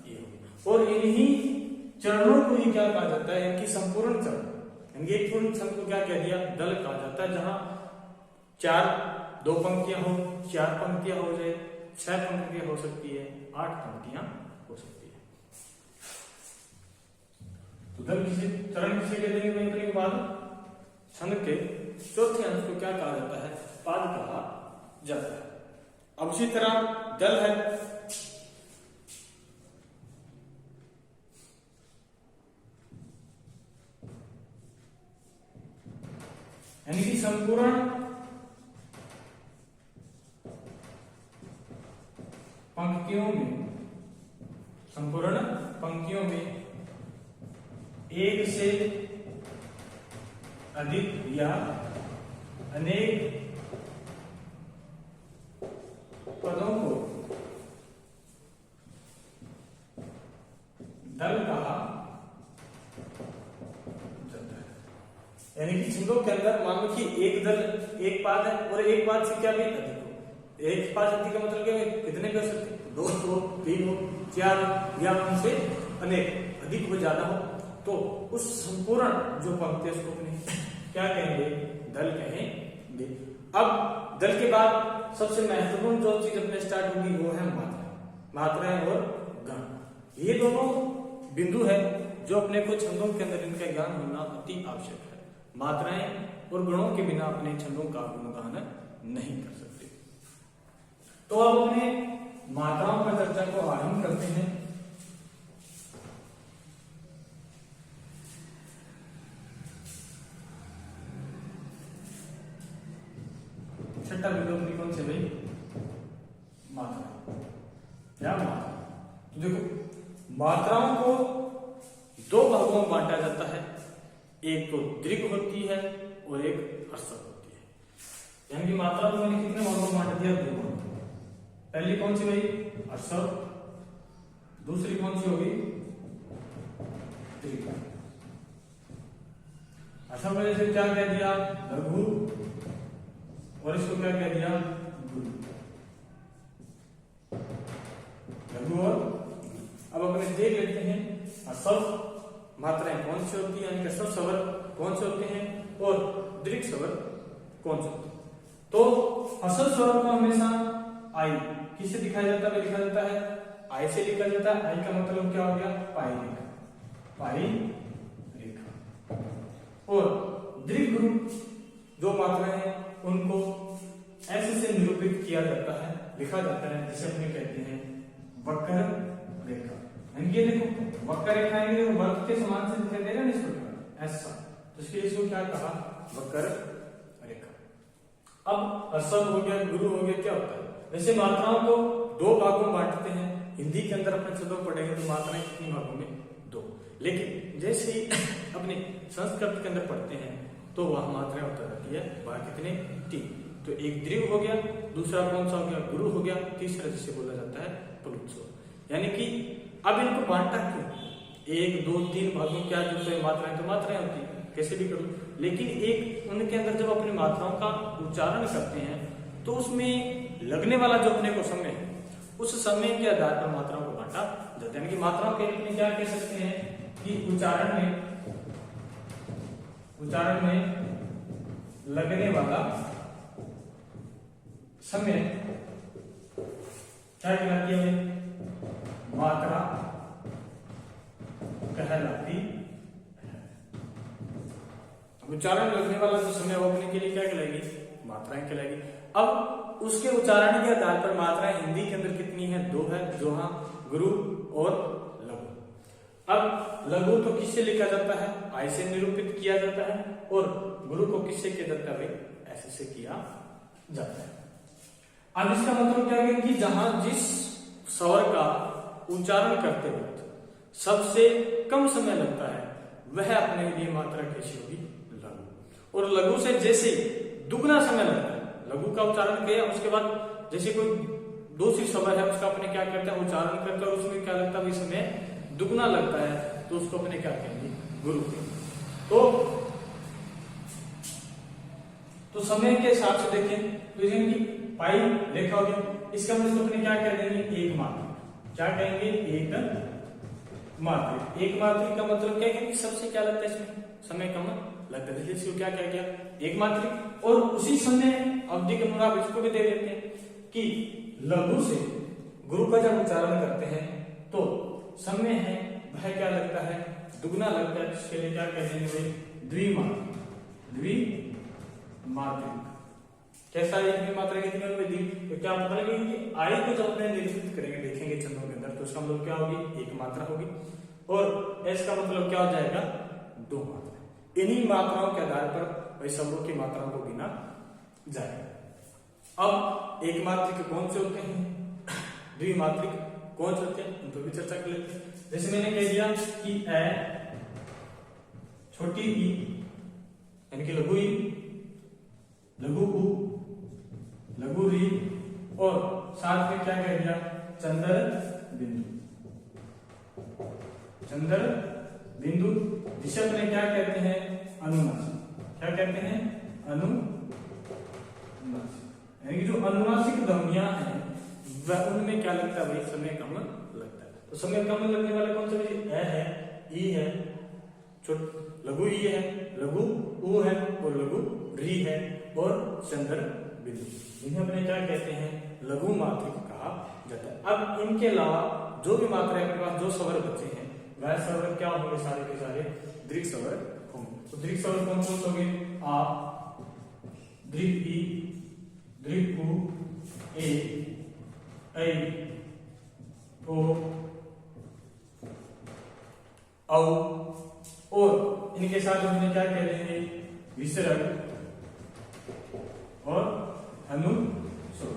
ये हो गया। और इन्हीं चरणों को ही क्या कहा जाता है, यानी कि संपूर्ण चरण, यानी एक पूर्ण छंद को क्या कह दिया दल कहा जाता है, जहां 2 पंक्तियां हो, 4 पंक्तियां हो जाए, 6 पंक्तियां हो सकती है, 8 पंक्तियां हो सकती है। तो दल किसी चरण किसे कहते हैं के बाद छंद के चौथे अंश को क्या कहा जाता है पाद कहा जाता है। अब उसी तरह दल है, यानी कि संपूर्ण पंक्तियों में, संपूर्ण पंक्तियों में एक से अधिक या अनेक पदों को छंदों के अंदर मान लो कि एक दल एक पाद है और एक पाद से क्या भी अधिक हो। एक पाद अधिक का मतलब क्या है, कितने भी हो सकते हैं, 2 हो, 3 हो, 4 हो, या उनसे अनेक अधिक हो, ज्यादा हो, तो उस संपूर्ण जो पंक्ति है उसको अपने क्या कहेंगे, दल कहेंगे। अब दल के बाद सबसे महत्वपूर्ण जो चीज अपने स्टार्ट होगी वो है मात्राएं और गण। ये दोनों बिंदु है जो अपने को छंदों के अंदर इनका ज्ञान होना अति आवश्यक है। मात्राएं और गणों के बिना अपने छंदों का गुणगान नहीं कर सकते। तो अब अपने मात्राओं पर चर्चा को आरंभ करते हैं। छठा बिंदु अपनी कौन से भाई, मात्रा या मात्रा। तो देखो मात्राओं को 2 भागों में बांटा जाता है, एक तो दीर्घ होती है और एक ह्रस्व होती है। यानी कि मात्रा को मैंने कितने भागों में बांट दिया, 2 भागों। पहली कौन सी भाई, ह्रस्व, दूसरी कौन सी होगी, दीर्घ। ह्रस्व में जैसे क्या कह दिया, लघु, और इसको क्या कह दिया, गुरु, लघु और। अब अपने देख लेते हैं ह्रस्व मात्राएं कौन सी होती है, यानी कि ह्रस्व स्वर कौन से होते हैं और दीर्घ स्वर कौन से होते हैं। तो ह्रस्व स्वर को हमेशा आई किससे दिखाया जाता है, लिखा जाता है आई से लिखा जाता है। आई का मतलब क्या हो गया, पाई रेखा, पाई रेखा। और दीर्घ जो मात्राएं हैं उनको ऐसे से निरूपित किया जाता है, लिखा जाता है, जिसे अपने कहते हैं वक्र रेखा। ये देखो वक्र रेखा है, वर्ग के समान से दिखाई देगा ना इस प्रकार ऐसा, तो इसके लिए इसको क्या कहा, वक्र रेखा। अब ह्रस्व हो गया, गुरु हो गया, क्या होता है, वैसे मात्राओं को 2 भागों में बांटते हैं। हिंदी के अंदर अपने शब्दों पढ़ेंगे तो मात्राएं कितनी भागों में, 2। लेकिन जैसे ही अपने संस्कृत के अंदर पढ़ते हैं तो वह मात्राएं होता रहती है वह कितने, 3। तो एक दीर्घ हो गया, दूसरा कौन सा हो गया, गुरु हो गया, तीसरा जिसे बोला जाता है प्लुत स्वर। यानी कि अब इनको बांटा क्यों, 1 2 3 भागों, क्या जो मात्राएं तो मात्राएं होती है, कैसे भी करो, लेकिन एक उनके अंदर जब अपनी मात्राओं का उच्चारण करते हैं तो उसमें लगने वाला जो अपने को समय है, उस समय के आधार पर मात्राओं को बांटा जाता है। यानी कि मात्राओं के अपने क्या कह सकते हैं कि उच्चारण में लगने वाला समय क्या कहलाती है, मात्रा कहलाती है। उच्चारण लगने वाला जो समय वो अपने के लिए क्या कहलाएगी, मात्राएं कहलाएगी। अब उसके उच्चारण के आधार पर मात्राएं हिंदी के अंदर कितनी है, 2 है, जोहा, गुरु और लघु। अब लघु तो किससे लिखा जाता है, आई से निरूपित किया जाता है, और गुरु को किससे किया जाता है, ऐसे से किया जाता है। अब इसका मतलब क्या है कि जहां जिस स्वर का उच्चारण करते वक्त सबसे कम समय लगता है वह अपने लिए मात्रा कैसी होगी, लघु। और लघु से जैसे दुगना समय लगता है, लघु का उच्चारण किया उसके बाद जैसे कोई दूसरी स्वर है उसका अपने क्या करते हैं, उच्चारण करते हैं, और उसमें क्या लगता है, समय दुगना लगता है, तो उसको अपने क्या कहेंगे, गुरु कहेंगे। तो समय के हिसाब से देखें तो इनकी पाई रेखा हो गया, इसका मतलब अपने क्या कह देंगे, एक मात्रिक। क्या कहेंगे, एक मात्रिक। एक मात्रिक का मतलब क्या है कि सबसे क्या लगता है, इसमें समय कम लगता है, इसलिए इसको क्या कह गया, एक मात्रिक। और उसी समय अवधि के अनुसार इसको भी दे देते हैं कि लघु से गुरु का जब उच्चारण करते हैं तो समय है वह क्या लगता है, दुगना लगता है, इसके लिए क्या कह देंगे, द्विमात्रिक। द्विमात्रिक कैसा है, मात्रा कितनी होगी, तो क्या पता लगेगा कि आई को जब अपने निरूपित करेंगे, देखेंगे छंदों के अंदर, तो इसका मतलब क्या होगी, एक मात्रा होगी, और एस का मतलब क्या हो जाएगा, 2 मात्रा। इन्हीं मात्राओं के आधार पर वही शब्दों की मात्राओं को गिना जाएगा। अब एक मात्रिक कौन से होते हैं, द्विमात्रिक कौन से होते हैं, उन पर भी चर्चा कर लेते हैं। जैसे मैंने कह दिया कि ए, छोटी ई यानी कि लघु ई, लघु उ, लघु री, और साथ में क्या कह दिया, चंद्र बिंदु। चंद्र बिंदु जिसे अपने क्या कहते हैं, अनुनासिक। क्या कहते हैं? अनुनासिक। यानी कि जो अनुनासिक ध्वनियां हैं वह उनमें क्या लगता है भाई? समय कम लगता है। तो समय कम लगने वाले कौन से भाई? ए है, ई है, लघु ई है, लघु ऊ है और लघु री है और चंद्र बिंदु, इन्हें अपने क्या कहते हैं? लघु मात्रिक कहा जाता है। अब इनके अलावा जो भी मात्राएं अपने पास जो स्वर बचे हैं वह स्वर क्या होंगे? सारे के सारे दीर्घ स्वर होंगे। तो दीर्घ स्वर कौन कौन से होंगे? आ, दीर्घ ई, दीर्घ उ, ए, ऐ, ओ, औ और इनके साथ हमने क्या कह देंगे? विसर्ग और अनुस्वर।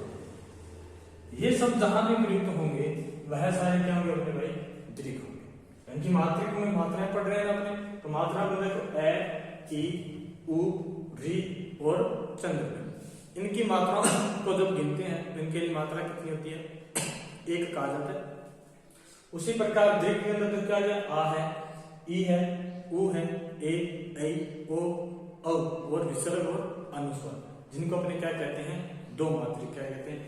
ये सब जहां भी प्रयुक्त होंगे वह सारे क्या होंगे अपने भाई? दीर्घ होंगे। यानी कि मात्रिक में मात्राएं पढ़ रहे हैं अपने, तो मात्रा को देखो ए, ई, उ, री और चंद्र। इनकी मात्राओं को जब गिनते हैं तो इनके लिए मात्रा कितनी होती है? एक कहा जाता है। उसी प्रकार दीर्घ के अंदर क्या है? आ है, ई है, उ है, ए, ऐ, ओ, औ और विसर्ग और अनुस्वर, जिनको अपने क्या कहते हैं? दो मात्रिक क्या कहते हैं?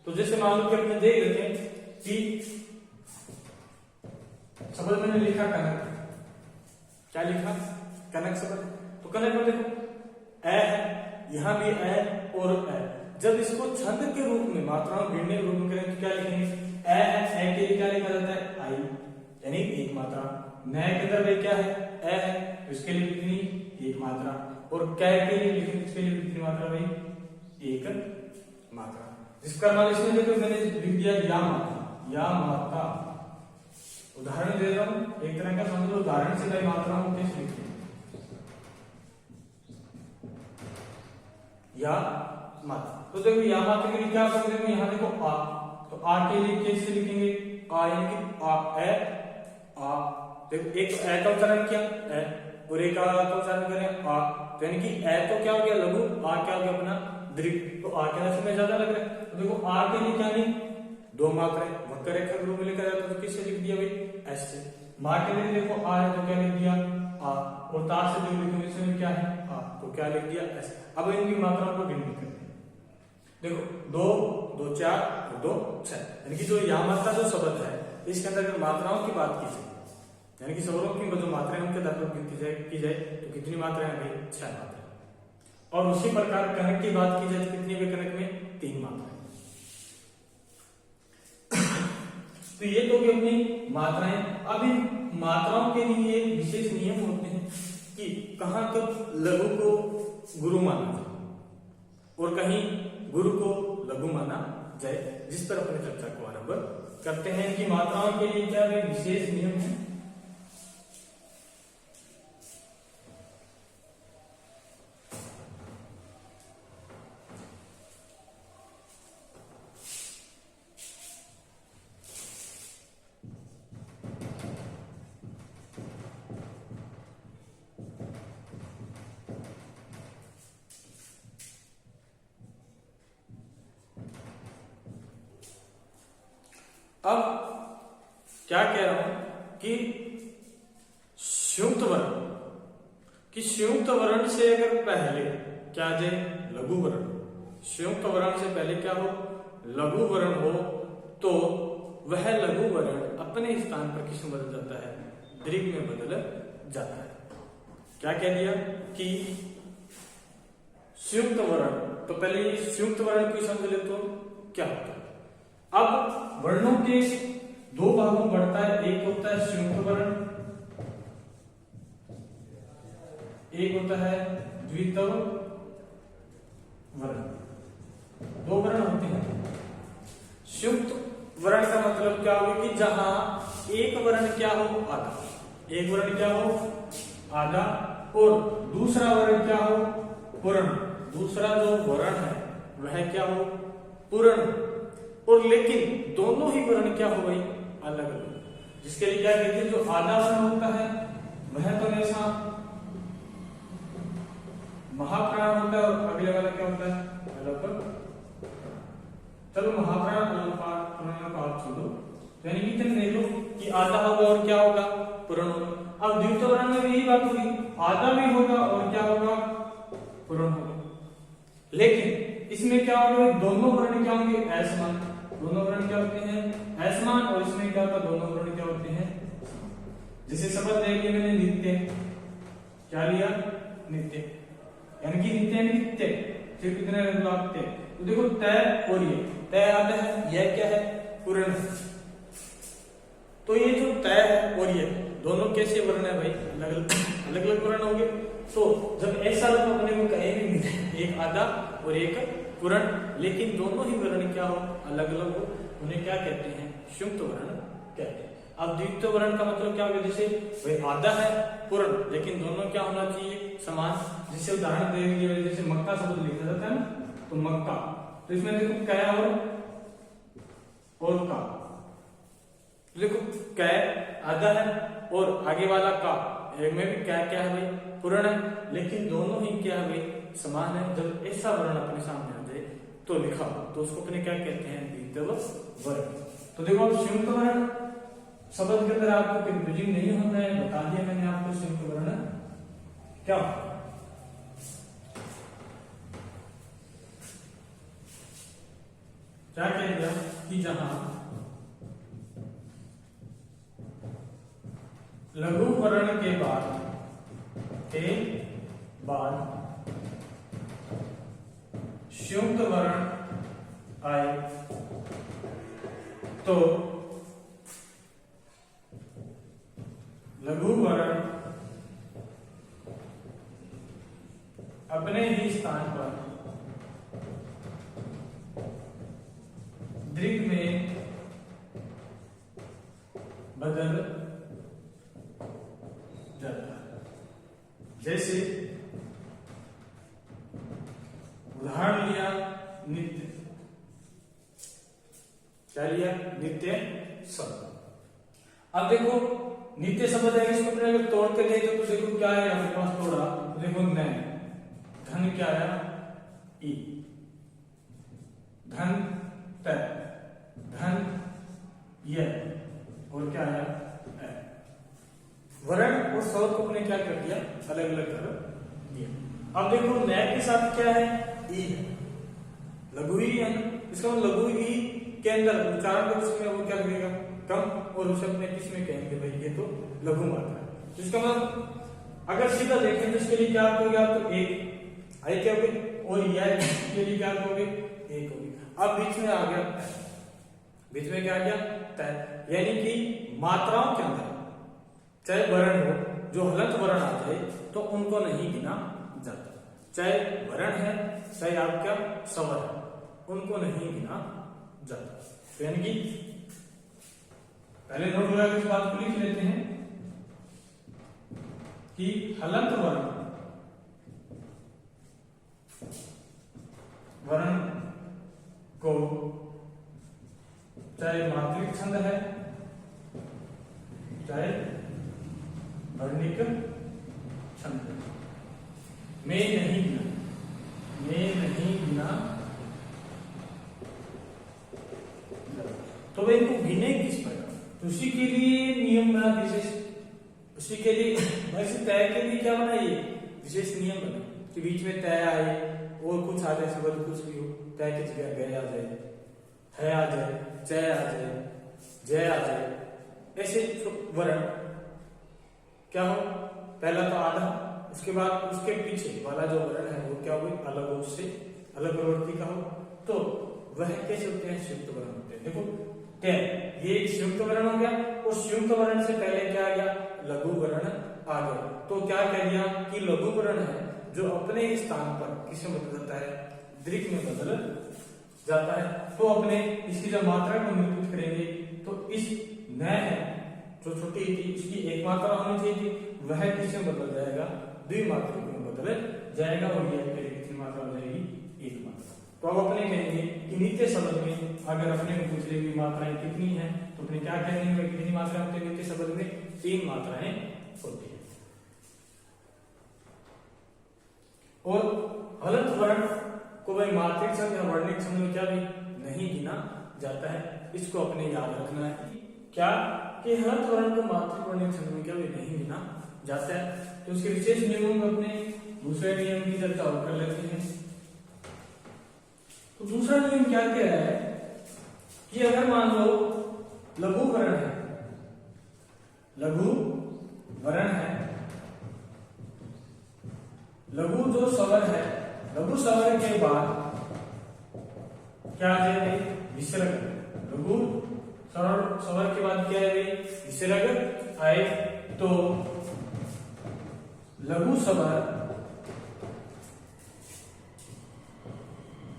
तो जैसे मान लो कि अपने देख लेते हैं कि शब्द मैंने लिखा कनक। क्या लिखा? कनक शब्द। तो कनक में देखो ए है, यहां भी ए और ए। जब इसको छंद के रूप में मात्राओं गिनने के रूप में करें तो क्या लिखेंगे? ए है, ए के लिए क्या लिखा जाता है? आई, यानी एक मात्रा। न के अंदर क्या है? ए है, तो इसके लिए कितनी? एक मात्रा। और कै के लिए लिखेंगे, इसके लिए कितनी मात्रा भाई? एक मात्रा। जिस प्रकार इसमें देखो मैंने लिख दिया या मात्रा, या मात्रा। उदाहरण दे रहा हूं, एक तरह का समझ लो उदाहरण से मैं मात्राओं को कैसे लिखते हैं? या मात्रा। तो देखो या मात्रा के लिए क्या कर देंगे? यहाँ देखो आ, तो आ के लिए कैसे लिखेंगे? आ यानी कि आ, ए, आ। देखो एक तो ए का उच्चारण किया ए, और एक आ का उच्चारण करें आ, तो यानी कि ए तो क्या हो गया? लघु, आ क्या हो गया? अपना दीर्घ। तो आ के समय ज्यादा लग रहा है, तो देखो आ के लिए क्या नहीं? दो मात्राएं। वक्र रेखा के रूप में लिखा जाता है तो किससे लिख दिया भाई? एस से। मां के लिए देखो आ है तो क्या लिख दिया? आ, और ता से जो लिखेंगे इसमें क्या है? आ, तो क्या लिख दिया? एस। अब इनकी मात्राओं को गिनती करते हैं। देखो 2, 2, 4 और 2, 6। यानी कि जो या मात्रा जो शब्द है इसके अंदर अगर मात्राओं की बात की जाए, यानी कि शब्दों की जो मात्राएं उनके आधार पर गिनती की जाए तो कितनी मात्राएं भाई? 6 मात्राएं। और उसी प्रकार कनक की बात की जाए तो कितनी है कनक में? 3 मात्राएं। तो ये तो भी अपनी मात्राएं। अब इन मात्राओं के लिए विशेष नियम होते हैं कि कहां तक लघु को गुरु माना जाए और कहीं गुरु को लघु माना जाए, जिस पर अपने चर्चा को आरंभ करते हैं। कि मात्राओं के लिए क्या विशेष नियम है? अब क्या कह रहा हूं कि संयुक्त वर्ण, कि संयुक्त वर्ण से अगर पहले क्या जाए? लघु वर्ण। संयुक्त वर्ण से पहले क्या हो? लघु वर्ण हो तो वह लघु वर्ण अपने स्थान पर किसमें बदल जाता है? दीर्घ में बदल जाता है। क्या कह दिया कि संयुक्त वर्ण, तो पहले संयुक्त वर्ण की समझ ले तो क्या होता है? अब वर्णों के दो भागों में बढ़ता है। एक होता है संयुक्त वर्ण, एक होता है द्वित्व वर्ण। दो वर्ण होते हैं। संयुक्त वर्ण का मतलब क्या होगा? कि जहां एक वर्ण क्या हो? आधा। एक वर्ण क्या हो? आधा। और दूसरा वर्ण क्या हो? पूर्ण। दूसरा जो वर्ण है वह क्या हो? पूर्ण। और लेकिन दोनों ही वर्ण क्या हो गई? अलग अलग। जिसके लिए क्या कहते हैं? जो आधा वर्ण होता है वह तो ऐसा महाप्राण होता है और अगले वाला क्या होता है? चलो महाप्राण को आप छोड़ो, यानी कि तुम देखो कि आधा होगा और क्या होगा? पूर्ण होगा। अब द्वितीय वर्ण में भी यही बात होगी, आधा भी होगा और क्या होगा? पूर्ण हो गए। लेकिन इसमें क्या होगा, दोनों वर्ण क्या होंगे, असमान। दोनों वर्ण क्या होते हैं, असमान। और इसमें क्या होता है, दोनों वर्ण क्या होते हैं, जैसे शब्द ले लिया मैंने नित्य, क्या लिया, नित्य, यानी कि नित्य नित्य, फिर कितने लगते, तो देखो तय और ये तय आता है, यह क्या है, पूर्ण। तो ये जो तय है और ये दोनों कैसे वर्ण है भाई, अलग अलग वर्ण हो गए। तो जब ऐसा रूप अपने को कहीं भी मिले, एक आधा और एक पूर्ण, लेकिन दोनों ही वर्ण क्या हो, अलग अलग हो, उन्हें क्या कहते हैं, संयुक्त वर्ण कहते हैं। अब द्वित्व वर्ण का मतलब क्या होगा, जैसे भाई आधा है पूर्ण, लेकिन दोनों क्या होना चाहिए, समान। जैसे उदाहरण देंगे, जैसे मक्का शब्द लिखा जाता है ना, तो मक्का, तो इसमें देखो कै और का, देखो कै आधा है और आगे वाला का, एक में भी क्या क्या है भाई, पूर्ण है, लेकिन दोनों ही क्या है भाई, समान है। जब ऐसा वर्ण अपने सामने आ जाए तो लिखा, तो उसको अपने क्या कहते हैं, द्वित्व वर्ण। तो देखो अब संयुक्त वर्ण शब्द के अंदर आपको कंफ्यूजिंग नहीं होता है, बता दिया मैंने आपको संयुक्त वर्ण क्या होता है। क्या कह दिया कि जहां लघु वर्ण के बाद संयुक्त वर्ण आए तो लघु वर्ण अपने ही स्थान पर दीर्घ में बदल जाता है। जैसे उदाहरण लिया नित्य, क्या लिया, नित्य शब्द। अब देखो नित्य शब्द है, इसको अपने अगर तोड़ के ले तो देखो क्या है हमारे पास, तोड़ा तो देखो न, धन क्या है, ई, धन त, धन य, और क्या है, वर्ण और शब्द को अपने क्या कर दिया, अलग अलग कर दिया। अब देखो न के साथ क्या है, ई है, लघु ई है, इसका मतलब लघु ई के अंदर उच्चारण पक्ष में वो क्या लगेगा, कम, और उसे अपने किस में कहेंगे भाई, ये तो लघु मात्रा है। तो इसका मतलब अगर सीधा देखें तो इसके लिए क्या कहोगे आप, तो एक आई क्या होगी, और यह के लिए क्या कहोगे, एक होगी। अब बीच में आ गया, बीच में क्या आ गया, तय, यानी कि मात्राओं के अंदर चाहे वर्ण हो, जो हलंत वर्ण आ जाए तो उनको नहीं गिना जाता। चाहे वर्ण है चाहे आपका स्वर है, उनको नहीं गिना जाता। तो यानी कि पहले नोट लगा इस बात को लिख लेते हैं कि हलंत वर्ण को चाहे मात्रिक छंद है चाहे वर्णिक छंद में नहीं गिना तो वे इनको गिने किस प्रकार, तो उसी के लिए नियम बना विशेष, उसी के लिए वैसे तय के लिए क्या बनाइए, विशेष नियम बना कि बीच में तय आए और कुछ आ जाए, शब्द कुछ भी हो, तय की जगह गए आ जाए, है आ जाए, जय आ जाए, जय आ जाए, ऐसे वर्ण क्या हो, पहला तो आधा, उसके बाद उसके पीछे वाला जो वर्ण है वो क्या हो, अलग हो, उससे अलग प्रवृत्ति का हो, तो वह कैसे होते हैं, संयुक्त वर्ण होते हैं। देखो तय ये एक संयुक्त वर्ण हो गया, और संयुक्त वर्ण से पहले क्या आ गया, लघु वर्ण आ गया। तो क्या कह दिया कि लघु वर्ण है जो अपने स्थान पर किसमें बदल जाता है, दीर्घ में बदल जाता है। तो अपने इसकी जब मात्रा को निरूपित करेंगे तो इस न है जो छोटी थी इसकी एक मात्रा होनी चाहिए थी, वह किसमें बदल जाएगा, द्विमात्रिक में बदल जाएगा, और यह कितनी मात्रा हो जाएगी, एक मात्रा। तो अब अपने कहेंगे कि नित्य शब्द में अगर अपने को पूछ ले मात्राएं कितनी है, तो अपने क्या कहेंगे, कितनी मात्रा होती है नित्य शब्द में, 3 मात्राएं होती है। और हलंत वर्ण को भाई मात्रिक छंद या वर्णिक छंद में क्या भी नहीं गिना जाता है, इसको अपने याद रखना है क्या, कि हलंत वर्ण को मात्रिक वर्णिक छंद में क्या भी नहीं गिना जाता है। तो उसके विशेष नियमों को अपने दूसरे नियम की चर्चा और कर लेते हैं। तो दूसरा नियम क्या कह रहा है कि अगर मान लो लघु वर्ण है, लघु वर्ण है, लघु जो स्वर है, लघु स्वर के बाद क्या आ जाए विसर्ग, लघु स्वर के बाद क्या है विसर्ग आए तो लघु स्वर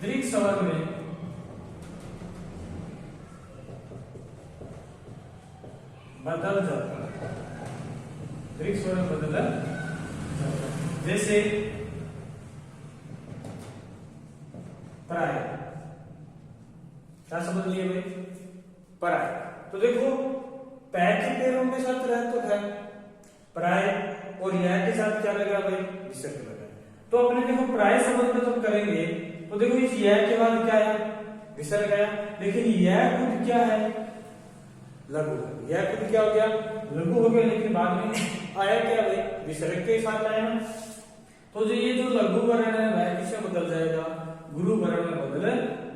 दीर्घ स्वर में बदल जाता है, दीर्घ स्वर में बदल जाता है। जैसे प्राय, क्या समझ लिए भाई, प्राय। तो देखो पै के पैरों के साथ रह तो है प्राय और यह के साथ क्या लगा भाई विसर्ग लगा। तो अपने देखो प्राय शब्द में जब करेंगे तो देखो इस यह के बाद क्या है विसर्ग आया, लेकिन यह खुद क्या है लघु है, यह खुद क्या हो गया लघु हो गया, लेकिन बाद में आया क्या भाई विसर्ग के साथ आया ना। तो जो ये जो लघु वर्ण है वह किससे बदल जाएगा, गुरु वर्ण में बदल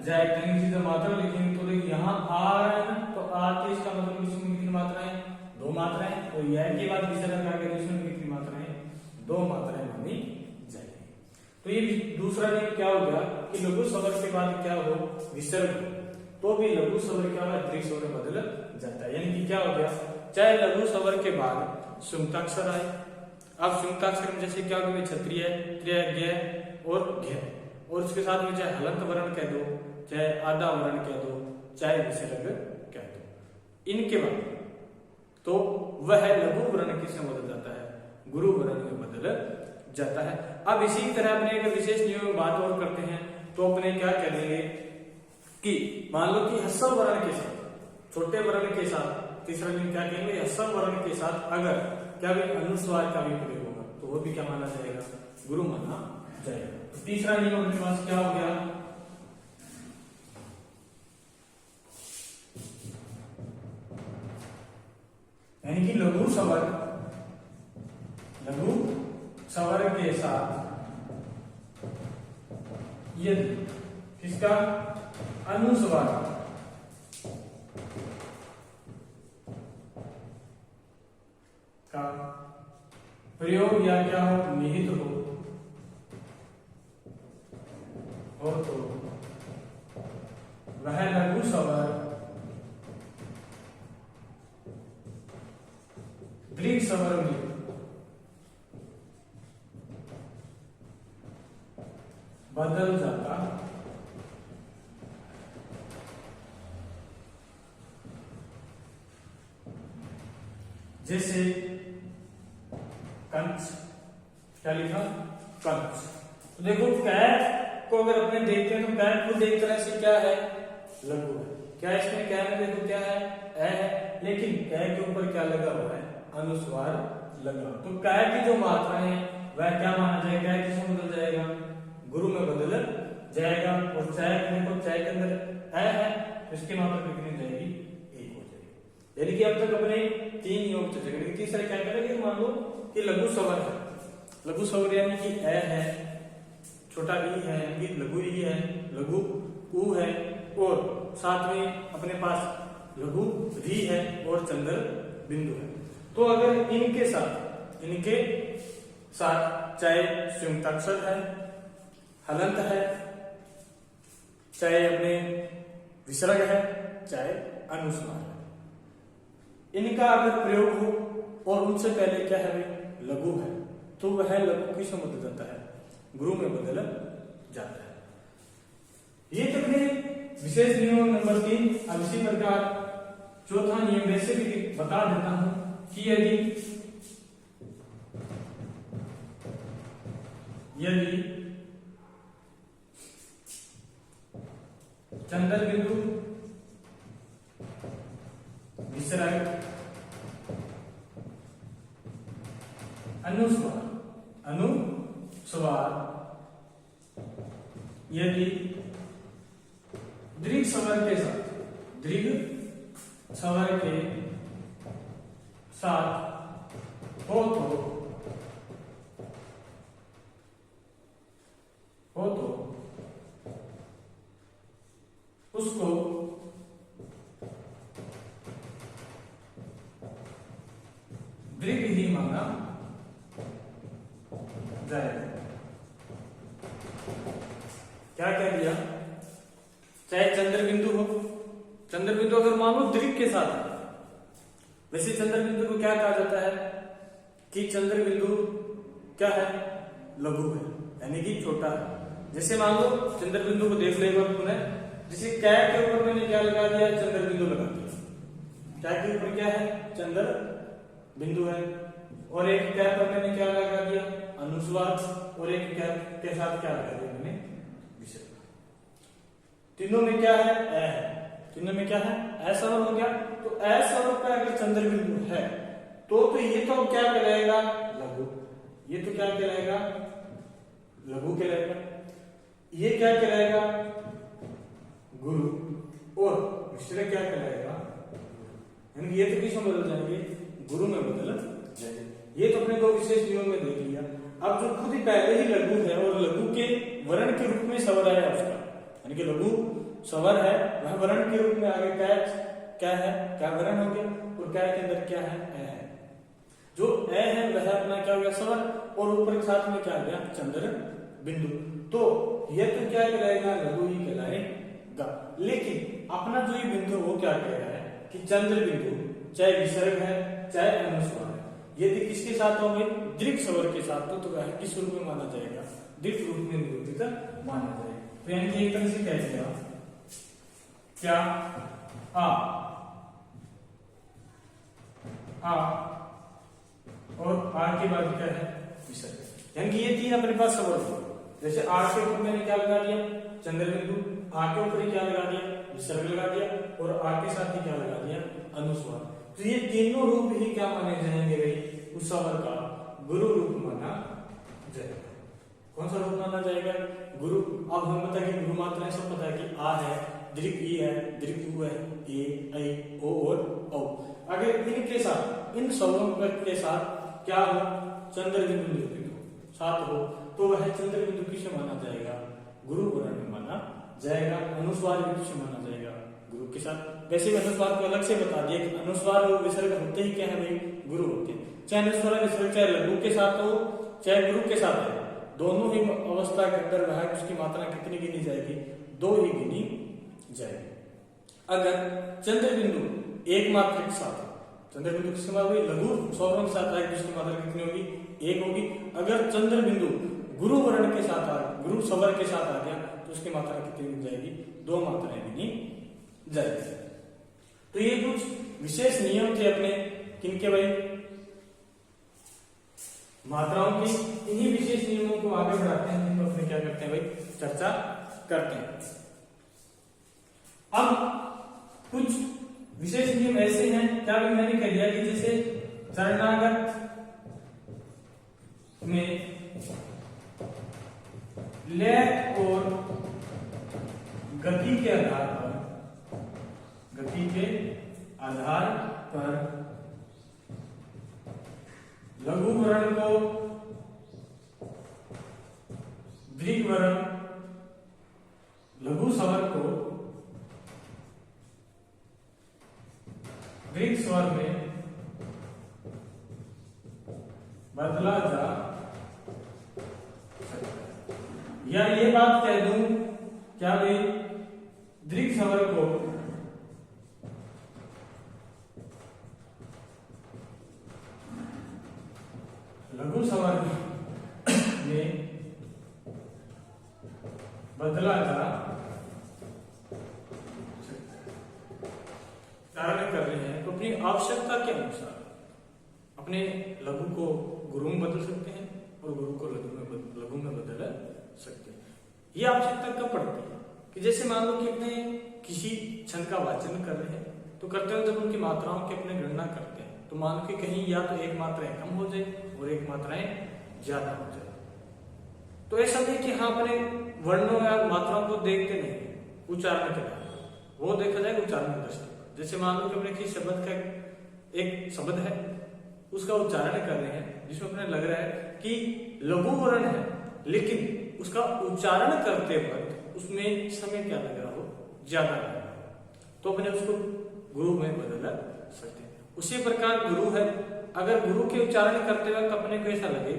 जाएगा। चीजें मात्रा लिखेंगे तो देखिए यहाँ आ रहा है ना, तो आ के इसका मतलब इसमें कितनी मात्राएं दो मात्राएं, तो यह के बाद विसर्ग आ गया, इसमें कितनी मात्राएं दो मात्राएं मानी जाएगी। तो ये दूसरा नियम क्या हो गया कि लघु स्वर के बाद क्या हो विसर्ग, तो भी लघु स्वर क्या होगा दीर्घ स्वर में बदल जाता है। यानी कि क्या हो गया, चाहे लघु स्वर के बाद सुम्ताक्षर आए, अब सुम्ताक्षर में जैसे क्या हो गया क्षत्रिय, त्रिय, ज्ञ और घ, और उसके साथ में चाहे हलंत वर्ण कह दो, चाहे आधा वर्ण कह दो, चाहे विसर्ग कह दो, इनके बाद तो वह लघु वर्ण किसमें बदल जाता है, गुरु वर्ण में बदल जाता है। अब इसी तरह अपने अगर विशेष नियम में बात और करते हैं तो अपने क्या करेंगे कि मान लो कि हस्व वर्ण के साथ, छोटे वर्ण के साथ, तीसरा नियम क्या कहेंगे हस्व वर्ण के साथ अगर क्या भी अनुस्वार का भी प्रयोग होगा तो वो भी क्या माना जाएगा गुरु माना जाएगा। तो तीसरा नियम अपने पास क्या हो गया, यानी कि लघु स्वर के साथ यदि किसका अनुस्वार का प्रयोग या क्या हो निहित हो तो वह लघु स्वर दीर्घ स्वर में बदल जाता जैसे कंच, क्या लिखा कंच। तो देखो कै को अगर अपने देखते हैं तो कै खुद एक तरह से क्या है लघु है, क्या इसमें कै में देखो क्या है है, लेकिन कै के ऊपर क्या लगा हुआ है अनुस्वार लगा, तो कै की जो मात्रा है वह क्या माना जाएगा, कै किसमें बदल जाएगा गुरु में बदल जाएगा। और चाय देखो चाय के अंदर है इसकी मात्रा कितनी हो जाएगी एक हो जाएगी। यानी कि अब तक अपने तीन नियम चर्चा करेंगे। तीसरा क्या करेंगे, मान लो कि लघु स्वर है, लघु स्वर यानी कि ए है, छोटा ई है यानी कि लघु ई है, लघु ऊ है, और साथ में अपने पास लघु री है और चंद्र बिंदु है। तो अगर इनके साथ चाहे संयुक्ताक्षर है, हलंत है, चाहे अपने विसर्ग है, चाहे अनुस्वार है, इनका अगर प्रयोग हो और उनसे पहले क्या है लघु है तो वह लघु किसमें बदल जाता है गुरु में बदल जाता है। ये तो अपने विशेष नियम नंबर 3। अब इसी प्रकार चौथा नियम वैसे भी बता देता हूं कि यदि चंद्र बिंदु विसर्ग अनुस्वार यदि दीर्घ स्वर के साथ हो तो हो तो उसको दीर्घ ही माना जाएगा। क्या कह दिया? चाहे चंद्र बिंदु हो, चंद्र बिंदु अगर मान लो दीर्घ के साथ है, वैसे चंद्र बिंदु को क्या कहा जाता है कि चंद्र बिंदु क्या है? लघु है, यानी कि छोटा है। जैसे मान लो चंद्र बिंदु को देख लेगा पुनः, जैसे कै के ऊपर मैंने क्या लगा दिया? चंद्र बिंदु लगा दिया। कै के ऊपर क्या है? चंद्र बिंदु है। और एक कै पर मैंने क्या लगा दिया? अनुस्वार। और एक कै के साथ क्या लगा दिया मैंने? विसर्ग। तीनों में क्या है? ए है। तीनों में क्या है? ए स्वरूप हो गया। तो ए स्वरूप का अगर चंद्र बिंदु है तो ये तो क्या कहलाएगा? लघु। ये तो क्या कहलाएगा? लघु कहलाएगा। ये क्या कहलाएगा? गुरु। और विसर्ग क्या कहलाएगा? यानी ये तो किसमें बदल जाएंगे? गुरु में बदल जाएंगे। ये तो अपने दो विशेष नियम में देख लिया। अब जो खुद ही पहले ही लघु है और लघु के वर्ण के रूप में स्वर है उसका, यानी कि लघु स्वर है, वह वर्ण के रूप में आगे क्या है? क्या वर्ण हो गया। और क्या के अंदर क्या है? ए है। जो ए है वह अपना क्या हो गया? स्वर। और ऊपर के साथ में क्या आ गया? चंद्र बिंदु। तो यह तो क्या कहलाएगा? लघु ही कहलाएगा। लेकिन अपना जो ये बिंदु वो क्या कह रहा है कि चंद्र बिंदु चाहे विसर्ग है चाहे अनुस्वार है, यदि किसके साथ होंगे? दीर्घ स्वर के साथ, तो वह किस रूप में माना जाएगा? दीर्घ रूप में निरूपित माना जाएगा। तो यानी कि एक तरह से कह दिया क्या? आ और आर के बाद क्या है? विसर्ग। यानी कि ये तीन अपने पास स्वर। जैसे आर के ऊपर मैंने क्या लगा दिया? चंद्र बिंदु। आर के ऊपर क्या लगा दिया? विसर्ग लगा दिया। और आर के साथ ही क्या लगा दिया? अनुस्वार। तो ये तीनों रूप ही क्या माने जाएंगे भाई? उस स्वर का गुरु रूप माना जाएगा। कौन सा रूप माना जाएगा? गुरु। अब हम बताएंगे गुरु मात्राएं सब पता है कि आ है, दीर्घ ई है, दीर्घ उ है, ए, ऐ, ओ और औ। अगर इनके साथ, इन स्वरों के साथ क्या हो? चंद्र बिंदु निरूपित हो, साथ हो, तो वह चंद्र बिंदु किसे माना जाएगा? गुरु वर्ण में माना जाएगा। अनुस्वार भी किसे माना जाएगा? गुरु के साथ। वैसे भी अनुस्वार को अलग से बता दिया कि अनुस्वार और विसर्ग होते ही क्या है भाई? गुरु होते हैं। चाहे अनुस्वार विसर्ग चाहे लघु के साथ हो चाहे गुरु के साथ है, दोनों ही अवस्था के अंदर वह उसकी मात्रा कितनी गिनी जाएगी? दो ही गिनी जाएगी। अगर चंद्र बिंदु एक मात्रा के साथ, चंद्र बिंदु किसके साथ हुई? लघु स्वरों के साथ आएगी, जिसकी मात्रा कितनी होगी? एक होगी। अगर चंद्र बिंदु गुरु वर्ण के साथ आ, गुरु स्वर के साथ आ गया तो उसकी मात्रा कितनी गिनी जाएगी? दो मात्राएं गिनी जाएगी। तो ये कुछ विशेष नियम थे अपने किनके भाई? मात्राओं की। इन्हीं विशेष नियमों को आगे बढ़ाते हैं, जिनको अपने क्या करते हैं भाई? चर्चा करते हैं। अब कुछ विशेष नियम ऐसे हैं, क्या भी मैंने कह दिया कि जैसे चरणागत में लय और गति के आधार पर लघु वर्ण को दीर्घ वर्ण, लघु स्वर को दीर्घ स्वर में बदला जा सकता है। या ये बात कह दूं क्या भाई? दीर्घ स्वर को लघु स्वर में बदला जा सकता है। कारण कर रहे हैं तो अपनी आवश्यकता के अनुसार अपने लघु को गुरु में बदल सकते हैं और गुरु को लघु में बदल सकते हैं। ये आवश्यकता कब पड़ती है कि जैसे मान लो कि अपने किसी छंद का वाचन कर रहे हैं तो करते हैं, जब उनकी मात्राओं की अपने गणना करते हैं तो मान लो कि कहीं या तो एक मात्राएं कम हो जाए और एक मात्राएं ज्यादा हो जाए, तो ऐसा नहीं कि हाँ अपने वर्णों या मात्राओं को देखते नहीं उच्चारण के बाद, वो देखा जाए उच्चारण दृष्टि। जैसे मान लो कि अपने किसी शब्द का एक शब्द है उसका उच्चारण कर रहे हैं जिसमें अपने लग रहा है कि लघु वर्ण है, लेकिन उसका उच्चारण करते वक्त उसमें समय क्या लग रहा हो, ज्यादा लग रहा हो, तो अपने उसको गुरु में बदल सकते हैं। उसी प्रकार गुरु है, अगर गुरु के उच्चारण करते वक्त अपने को ऐसा लगे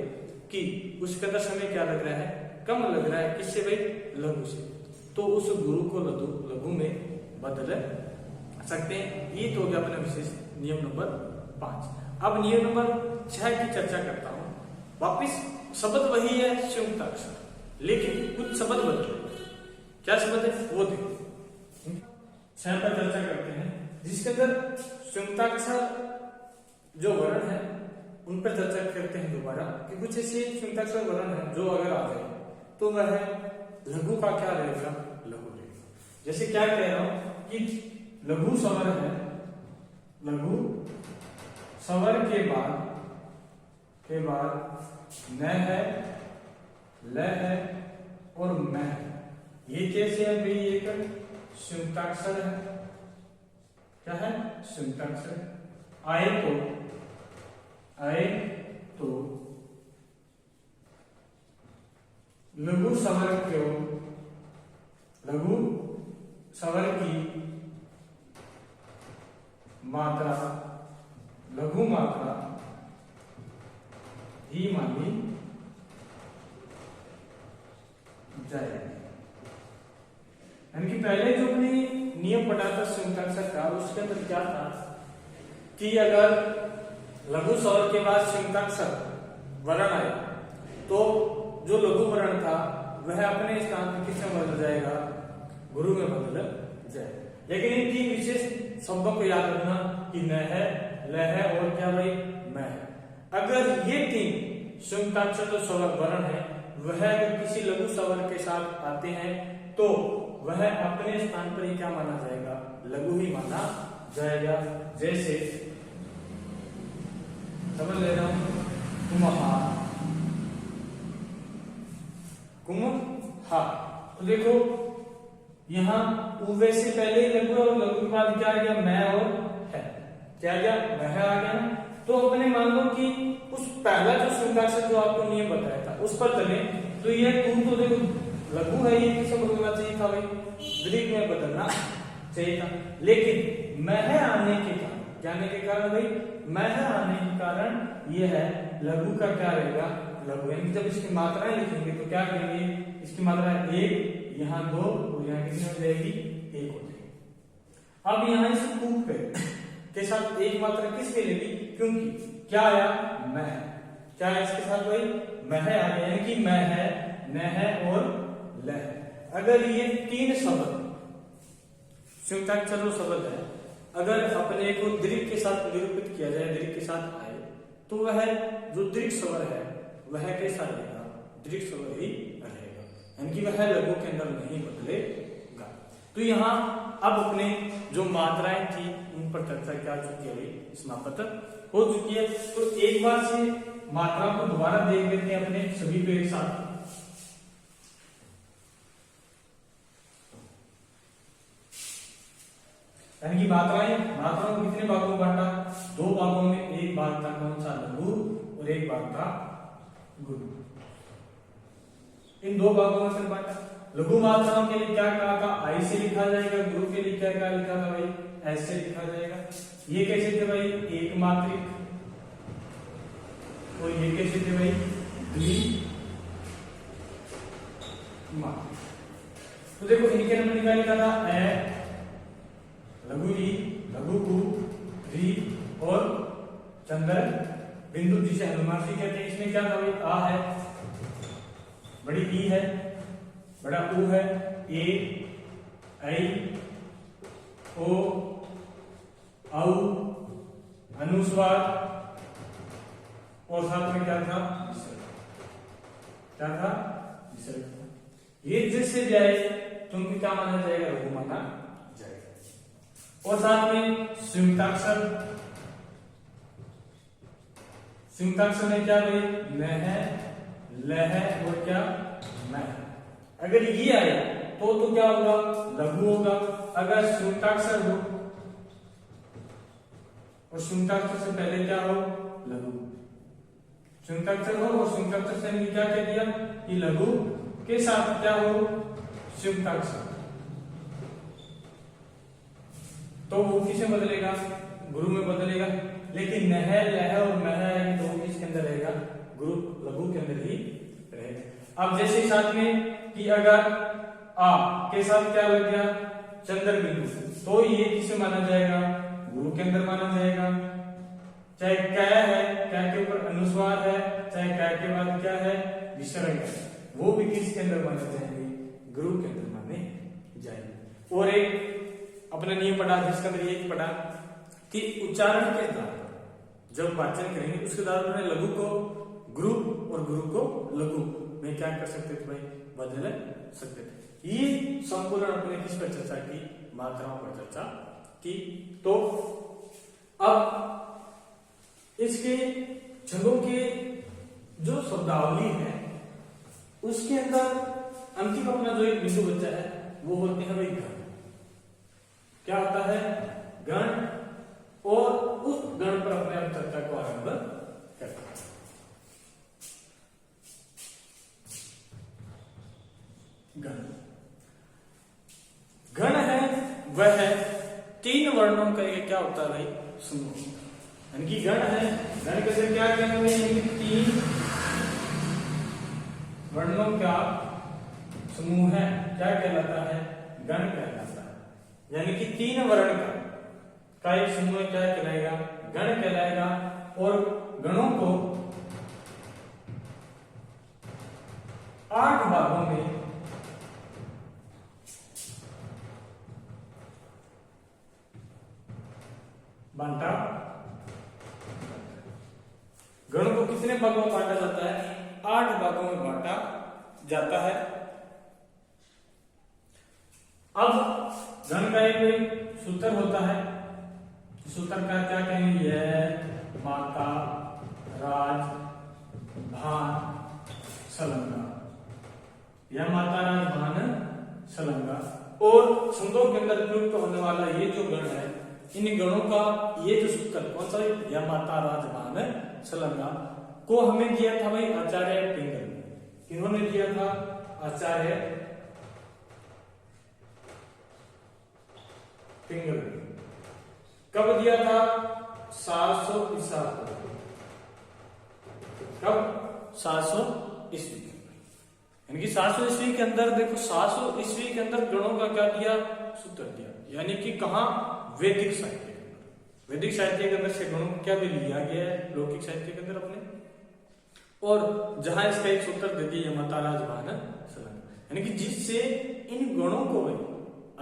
कि उसके अंदर समय क्या लग रहा है, कम लग रहा है, किससे भाई, लघु से, तो उस गुरु को लघु में बदल सकते हैं। ये तो हो गया अपना विशेष नियम नंबर 5। अब नियम नंबर 6 की चर्चा करता हूं। वापिस शब्द वही है, संयुक्त अक्षर, लेकिन कुछ शब्द बदले। क्या शब्द है वो देखो। 6 पर चर्चा करते हैं, जिसके अंदर संयुक्ताक्षर जो वर्ण है उन पर चर्चा करते हैं दोबारा, कि कुछ ऐसे संयुक्ताक्षर वर्ण है जो अगर आ जाए तो वह लघु का क्या रहेगा, लघु रहेगा। जैसे क्या कह रहा हूं कि लघु स्वर है, लघु स्वर के बाद न है, ल है और म है। ये कैसे है भाई, एक संयुक्ताक्षर है, क्या है, संयुक्ताक्षर। आए तो लघु स्वर की मात्रा, लघु मात्रा ही मानी जाएगी। यानी कि पहले जो हमने नियम पढ़ा था संयुक्ताक्षर का, उसके अंदर क्या था कि अगर लघु स्वर के बाद संयुक्ताक्षर वर्ण आए तो जो लघु वर्ण था वह अपने स्थान पर किसमें बदल जाएगा, गुरु में बदल जाएगा। लेकिन इन 3 विशेष शब्दों को याद रखना कि न है, ल है और क्या भाई, मैं है। अगर ये 3 संयुक्ताक्षर जो स्वर वर्ण है वह अगर किसी लघु स्वर के साथ आते हैं तो वह अपने स्थान पर ही क्या माना जाएगा, लघु ही माना जाएगा। जैसे समझ ले रहा हूं, कुम्हा। तो देखो यहां उवे से पहले ही लघु और लघु के बाद क्या आ गया, मैं और है, क्या आ गया, वह आ गया। तो अपने मान लो कि उस पहला जो संयुक्ताक्षर जो आपको नियम बताया था उस पर चले तो यह तू तो देखो लघु है, ये किसे बदलना चाहिए था भाई, दीर्घ में बदलना चाहिए था। लेकिन मह आने के कारण, क्या आने के कारण भाई, मह आने के कारण यह है लघु का क्या रहेगा, लघु। यानी जब इसकी मात्राएं लिखेंगे तो क्या करेंगे, इसकी मात्रा 1, यहाँ 2 और यहाँ कितनी हो जाएगी, 1 हो जाएगी। अब यहाँ इस कूप के साथ एक मात्रा किस मिलेगी, क्योंकि क्या आया, मैं, क्या है इसके साथ भाई, मह आ गया। यानी कि मैं है, न है और ल है। अगर ये 3 शब्द संयुक्ताक्षर शब्द है, अगर अपने को दीर्घ के साथ निरूपित किया जाए, दीर्घ के साथ आए तो वह जो दीर्घ स्वर है वह कैसा रहेगा, दीर्घ स्वर ही रहेगा, यानी कि वह लघु के अंदर नहीं बदलेगा। तो यहाँ अब अपने जो मात्राएं थी उन पर चर्चा क्या चुकी है, समाप्त हो चुकी है। तो एक बार से मात्राओं को दोबारा देख लेते हैं अपने सभी को एक साथ। यानी कि मात्राओं को कितने भागों में बांटा, 2 भागों में। एक भाग था कौन सा, लघु, और एक भाग था गुरु। इन 2 भागों में फिर बांटा। लघु मात्राओं के लिए क्या कहा था, आई से लिखा जाएगा, गुरु के लिए क्या लिखा था भाई, ऐसे लिखा जाएगा। ये कैसे थे भाई, एक मात्रिक, और ये कैसे थे भाई, द्विमात्रिक। तो देखो इनके नंबर निकाल लिखा था ए, लघु री, लघु कु, री और चंद्र बिंदु, जिसे अनुनासिक कहते हैं। इसमें क्या था भाई, आ है, बड़ी ई है, बड़ा ऊ है, ए, आई, ओ, औ, अनुस्वार और साथ में क्या था, क्या था, ये जिससे जाए तुमको क्या माना जाएगा, लघु माना जाएगा। और साथ में संयुक्ताक्षर, संयुक्ताक्षर में क्या भाई, न है, ल है और क्या, मैं। अगर ये आया तो क्या होगा, लघु होगा। अगर संयुक्ताक्षर हो और संयुक्ताक्षर से पहले क्या हो, लघु। संयुक्ताक्षर हो और संयुक्ताक्षर से क्या कह दिया कि लघु के साथ क्या हो, शिवता के साथ, तो वो किसे बदलेगा, गुरु में बदलेगा। लेकिन नह, लह और मह दो किसके अंदर रहेगा, गुरु लघु के अंदर ही रहेगा। अब जैसे साथ में कि अगर आ के साथ क्या लग गया, चंद्र बिंदु, तो ये किसे माना जाएगा, गुरु के अंदर माना जाएगा। चाहे कै है, कै के ऊपर अनुस्वार है, चाहे कै के बाद क्या है, विसर्ग है, वो भी किसके अंदर माने जाएंगे, गुरु के अंदर माने जाएंगे। और एक अपना नियम पढ़ा जिसके अंदर ये पढ़ा कि उच्चारण के आधार पर जब वाचन करेंगे उसके आधार पर लघु को गुरु और गुरु को लघु में क्या कर सकते थे भाई, बदल सकते थे। ये संपूर्ण अपने किस पर चर्चा की, मात्राओं पर चर्चा की। तो अब इसके छंदों के जो शब्दावली है उसके अंदर अंतिम अपना जो एक बिंदु बचा है वो बोलते हैं भाई गण। क्या होता है, गण, और उस गण पर अपने आप चर्चा को आरंभ करते हैं। गण, गण है वह है तीन वर्णों का एक क्या होता है भाई, समूह। यानी कि गण है, गण कैसे क्या कहेंगे, तीन वर्णों का समूह है, क्या कहलाता है, गण कहलाता है। यानी कि तीन वर्ण का एक समूह क्या कहलाएगा, गण कहलाएगा। और गणों को 8 भागों में बांटा। गणों को कितने भागों में बांटा जाता है, 8 भागों में बांटा जाता है। अब गण का एक सूत्र होता है, सूत्र का क्या कहेंगे, यह माता राज भान सलंगा, यह माता राज भान सलंगा। और छंदों के अंदर प्रयुक्त होने वाला ये जो गण है, इन गणों का ये जो सूत्र कौन सा, यह माता राज भान सलंगा को हमें दिया था भाई आचार्य पिंगल। किन्होंने दिया था, आचार्य पिंगल। कब दिया था, 700 ईसा पूर्व। कब, 700 ईस्वी के अंदर। यानी कि 700 ईस्वी के अंदर देखो, 700 ईस्वी के अंदर गणों का क्या दिया, सूत्र दिया। यानी कि कहां, वैदिक साहित्य के अंदर। वैदिक साहित्य के अंदर से गणों को क्या भी लिया गया है लौकिक साहित्य के अंदर अपने, और जहां इसका एक सूत्र दे दिया माता राज भान सलंगा। यानी कि जिससे इन गणों को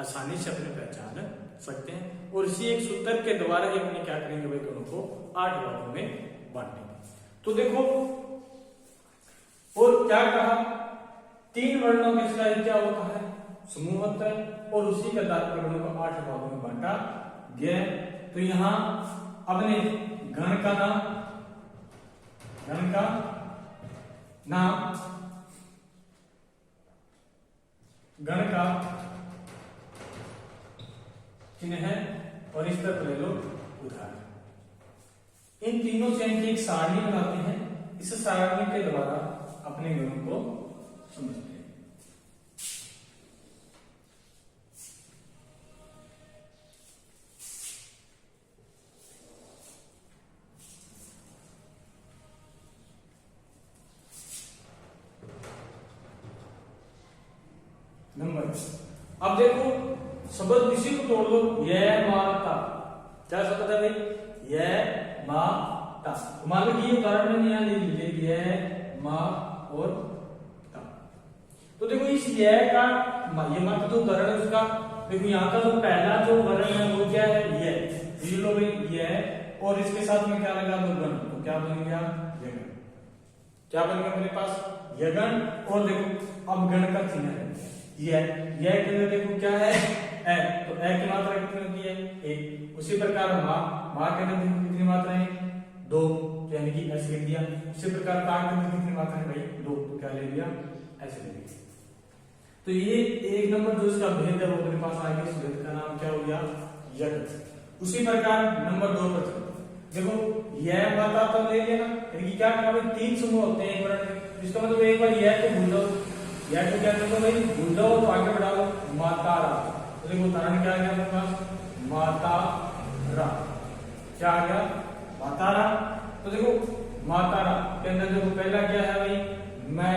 आसानी से अपने पहचान सकते हैं। और इसी एक सूत्र के द्वारा ही अपने क्या करेंगे भाई, गणों को 8 भागों में बांटेंगे। तो देखो, और क्या कहा, 3 वर्णों का इसका क्या होता है, समूह होता है। और उसी के आधार पर गणों को 8 भागों में बांटा गया। तो यहां अपने गण का नाम, गण का नाम, गण का चिन्ह है, और इस तरह ले लो उदाहरण। इन तीनों से एक सारणी बनाते हैं, इस सारणी के द्वारा अपने गणों को समझते हैं। नंबर, अब देखो शब्द किसी को तोड़ लो, यह माता, क्या शब्द है भाई, यह माता। मान लो कि ये उदाहरण मैंने यहां ले लीजिए, यह माँ और ता। तो देखो इस यह का, ये माता तो उदाहरण है उसका। देखो यहाँ का जो पहला जो वर्ण है वो क्या है, यह। लो भाई यह, और इसके साथ में क्या लगा दो, गण। तो क्या बन गया, यगन। क्या बन गया अपने पास, यगन। और देखो अब गण का चिन्ह है यह के अंदर देखो क्या है, ए। तो ए की मात्रा कितनी होती है, 1। उसी प्रकार माँ के अंदर कितनी मात्रा है, 2। यानी कि ऐसे लिख दिया। उसी प्रकार ता के अंदर कितनी मात्रा है भाई, 2। तो क्या ले लिया, ऐसे ले लिया। तो ये एक नंबर जो इसका भेद है वो अपने पास आ गया। इस भेद का नाम क्या हो गया, यज्ञ। उसी प्रकार नंबर 2 पर देखो, यह माता तो ले लिया ना, यानी कि क्या 3 समूह होते हैं एक वर्ण में। इसका मतलब एक बार यह तो भूल जाओ, या तो क्या देखो भाई भूल जाओ तो आगे बढ़ाओ मातारा, तो देखो उदाहरण क्या आ गया अपने पास मातारा, क्या आ गया मातारा। तो देखो मातारा के अंदर देखो पहला क्या है भाई मैं,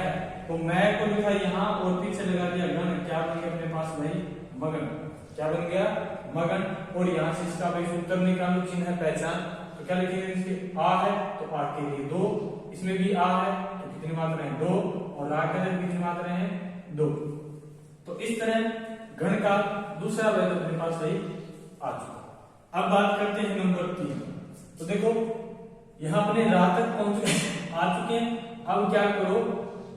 तो मैं को लिखा यहाँ और पीछे लगा दिया गण, क्या बन गया अपने पास भाई मगन, क्या बन गया मगन। और यहाँ से इसका भाई सूत्र निकालो, चिन्ह है पहचान, तो क्या लिखेंगे इसके आ है तो आ के लिए 2, इसमें भी आ है तो कितनी मात्राएं 2, और रा के अंदर कितनी मात्राएं हैं 2। तो इस तरह गण का दूसरा वैध अपने पास भाई आ चुका। अब बात करते हैं नंबर 3। तो देखो यहाँ अपने रा तक पहुंच आ चुके हैं। अब क्या करो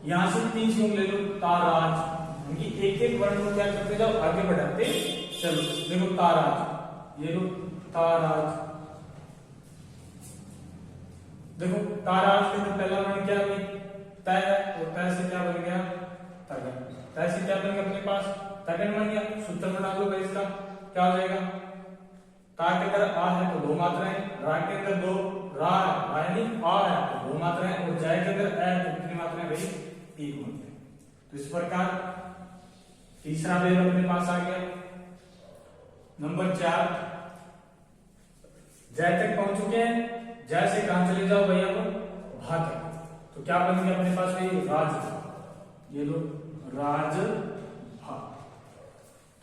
यहाँ से 3 श्लोक ले लो ताराज, एक एक वर्ण को क्या करते जाओ आगे बढ़ाते चलो। देखो ताराज, ये लो ताराज, देखो ताराज के अंदर पहला वर्ण क्या है तय, और तय से क्या बन गया तगन, तय से क्या बन गया अपने पास तगन बन गया। सूत्र बना दो भाई इसका, क्या हो जाएगा ता के अंदर आ है तो 2 मात्राएं, रा के अंदर 2, रा यानी आ है तो 2 मात्राएं, और जय के अंदर ए तो कितनी मात्राएं भाई 1 मात्राएं। तो इस प्रकार तीसरा वेद अपने पास आ गया। नंबर 4 जय तक पहुंच चुके हैं, जय से कहां चले जाओ भैया को भा तक, तो क्या बन गया अपने पास भाई राज, ये लो राज भा।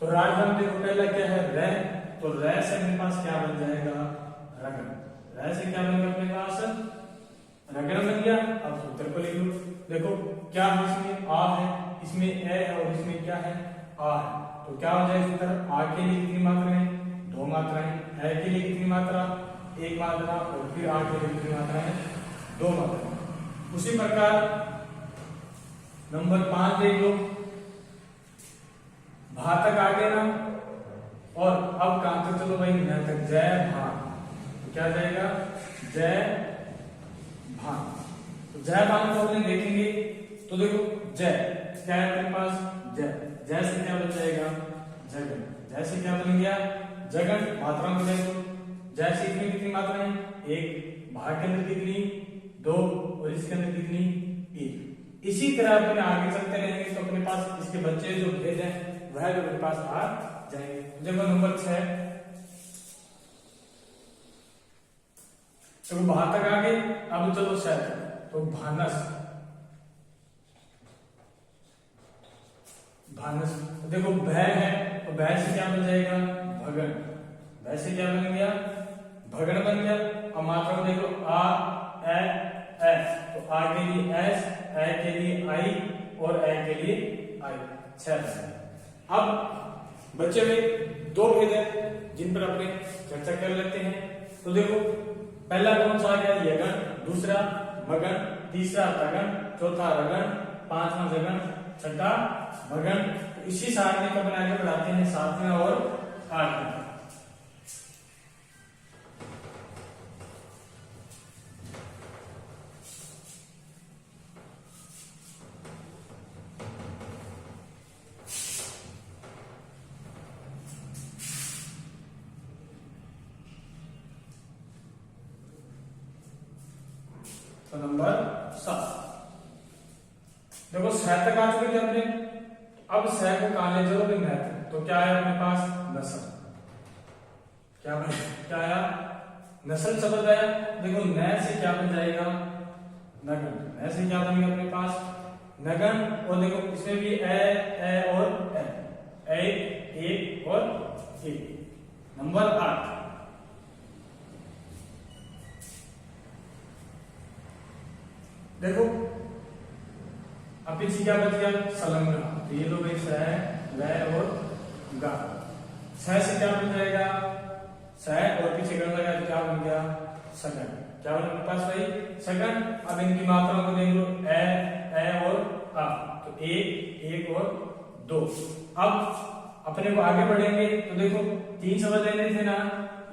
तो राजभवन देखो पहला क्या है रे, तो रे से अपने पास क्या बन जाएगा रगन, रे से क्या बन गया अपने पास रगन बन गया। अब सूत्र को लिख लो, देखो क्या है इसमें आ है, इसमें ए है और इसमें क्या है आ है, तो क्या हो जाएगा सूत्र आ के लिए कितनी मात्राएं 2 मात्राएं, ए के लिए कितनी मात्रा 1 मात्रा, और फिर आ के लिए कितनी मात्राएं 2 मात्राएं। उसी प्रकार नंबर 5 देख लो, भा तक आ गया ना, और अब कहां तक चलो भाई न तक जय भान, तो क्या जाएगा जय भान। तो जय भान को अपने देखेंगे, तो देखो जय क्या है अपने पास जय, जय से क्या बन जाएगा जगन, जय से क्या बन गया जगन। मात्रा को देखो जय से इसमें कितनी मात्राएं 1, भा के अंदर कितनी 2, और इसके अंदर कितनी 1। इसी तरह अपने आगे चलते रहेंगे तो अपने पास इसके बच्चे जो भेद हैं वह भी अपने पास आ जाएंगे। देखो नंबर 6, तो भा तक आ गए, अब चलो 6 तक, तो भानस, भानस देखो भय है, तो भय से क्या बन जाएगा भगन, भय से क्या बन गया भगन बन गया। अब मात्रा में देखो आ ए एस, तो आ के लिए एस, ए के लिए आई, और ए के लिए आई, 6। अब बच्चे में 2 भेद है जिन पर अपने चर्चा कर लेते हैं। तो देखो पहला कौन सा आ गया यगन, दूसरा मगन, तीसरा तगन, चौथा रगन, 5वां जगन, छठा भगन। तो इसी सारणी को अपने आगे बढ़ाते हैं 7वें और 8वें। तो नंबर 7 देखो 6 तक आ चुके थे अपने, अब 6 को कहां ले जाओ भाई मैथ, तो क्या है अपने पास नस्ल, क्या आया नस्ल शब्द आया। देखो न से क्या बन जाएगा नगन, न से क्या बन गया अपने पास नगन, और देखो इसमें भी ए और ए, एक और एक। नंबर 8 देखो अब पीछे क्या बच गया सलंगा, तो ये लो भाई सह व और गा, सह से क्या बन जाएगा सह, और पीछे गण लगा तो क्या बन गया सगन, क्या बन पास भाई सगन। अब इनकी मात्राओं को देख लो ए और आ, तो एक और 2। अब अपने को आगे बढ़ेंगे तो देखो 3 शब्द लेने थे ना,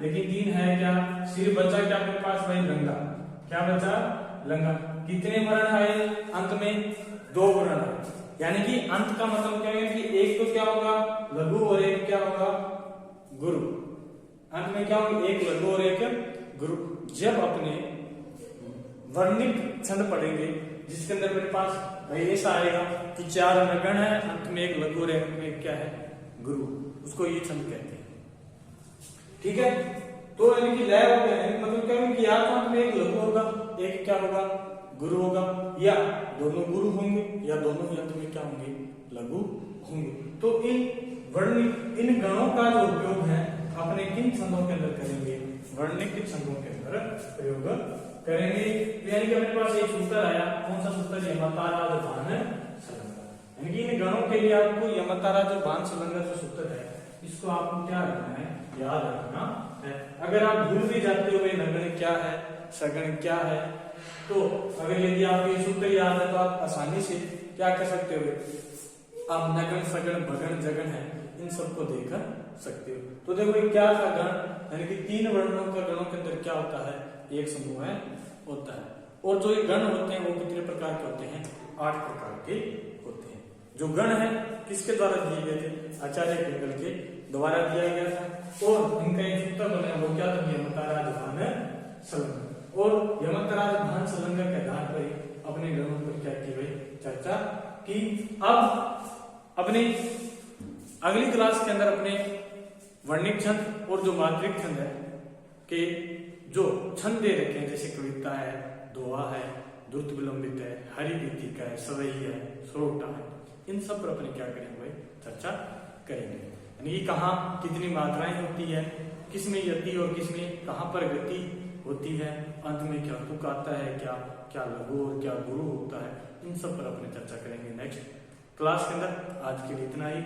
लेकिन 3 है क्या, सिर्फ बचा क्या अपने पास भाई लंगा, क्या बचा लंगा। कितने वर्ण आए अंत में 2 वर्ण आए, यानी कि अंत का मतलब क्या है कि एक तो क्या होगा लघु और एक क्या होगा गुरु, अंत में क्या होगा एक लघु और एक गुरु। जब अपने वर्णिक छंद पढ़ेंगे जिसके अंदर मेरे पास भाई ऐसा आएगा कि 4 नगण है, अंत में एक लघु और अंत में एक क्या है, गुरु, उसको ये छंद कहते हैं। ठीक है, तो यानी कि लय हो गया, मतलब क्या कि या तो अंत में एक लघु होगा, एक क्या होगा, गुरु होगा, या दोनों गुरु होंगे, या दोनों ही अंत में क्या होंगे, लघु होंगे। तो इन गणों का जो उपयोग है अपने किन छंदों के अंदर करेंगे, वर्णिक छंदों के अंदर प्रयोग करेंगे। यानी कि अपने पास एक सूत्र आया, कौन सा सूत्र, यमताराज भान सलंगा। यानी कि इन गणों के लिए आपको यमताराज भान सलंगा जो सूत्र है, इसको आपको क्या रखना है, याद रखना है। अगर आप भूल भी जाते हो नगण क्या है, सगण क्या है, तो अगर यदि आपको ये सूत्र याद है तो आप आसानी से क्या कर सकते हो, आप नगण सगण भगण जगण है इन सबको देख सकते हो। तो देखो ये क्या था, गण, यानी कि 3 वर्णों का गणों के अंदर क्या होता है, एक समूह है होता है। और जो ये गण होते हैं वो कितने प्रकार के होते हैं, 8 प्रकार के होते हैं। जो गण है किसके द्वारा दिए गए थे, आचार्य पिंगल के द्वारा दिया गया था, और इनका एक सूत्र बना वो क्या था, यमताराज भान सलंगा। और यमताराज भान सलंगा के आधार पर अपने गणों पर क्या की गई, चर्चा की। अब अपने अगली क्लास के अंदर अपने वर्णिक छंद और जो मात्रिक छंद है के जो छंद दे रखे हैं, जैसे कविता है, दोहा है, द्रुत विलंबित है, हरिगीतिका है, सवई है, श्रोटा है, इन सब पर अपने क्या करेंगे भाई, चर्चा करेंगे। यानी कहाँ कितनी मात्राएं होती है, किसमें यति और किसमें कहाँ पर गति होती है, अंत में क्या तुक आता है, क्या क्या लघु और क्या गुरु होता है, इन सब पर अपने चर्चा करेंगे नेक्स्ट क्लास के अंदर। आज के लिए इतना ही।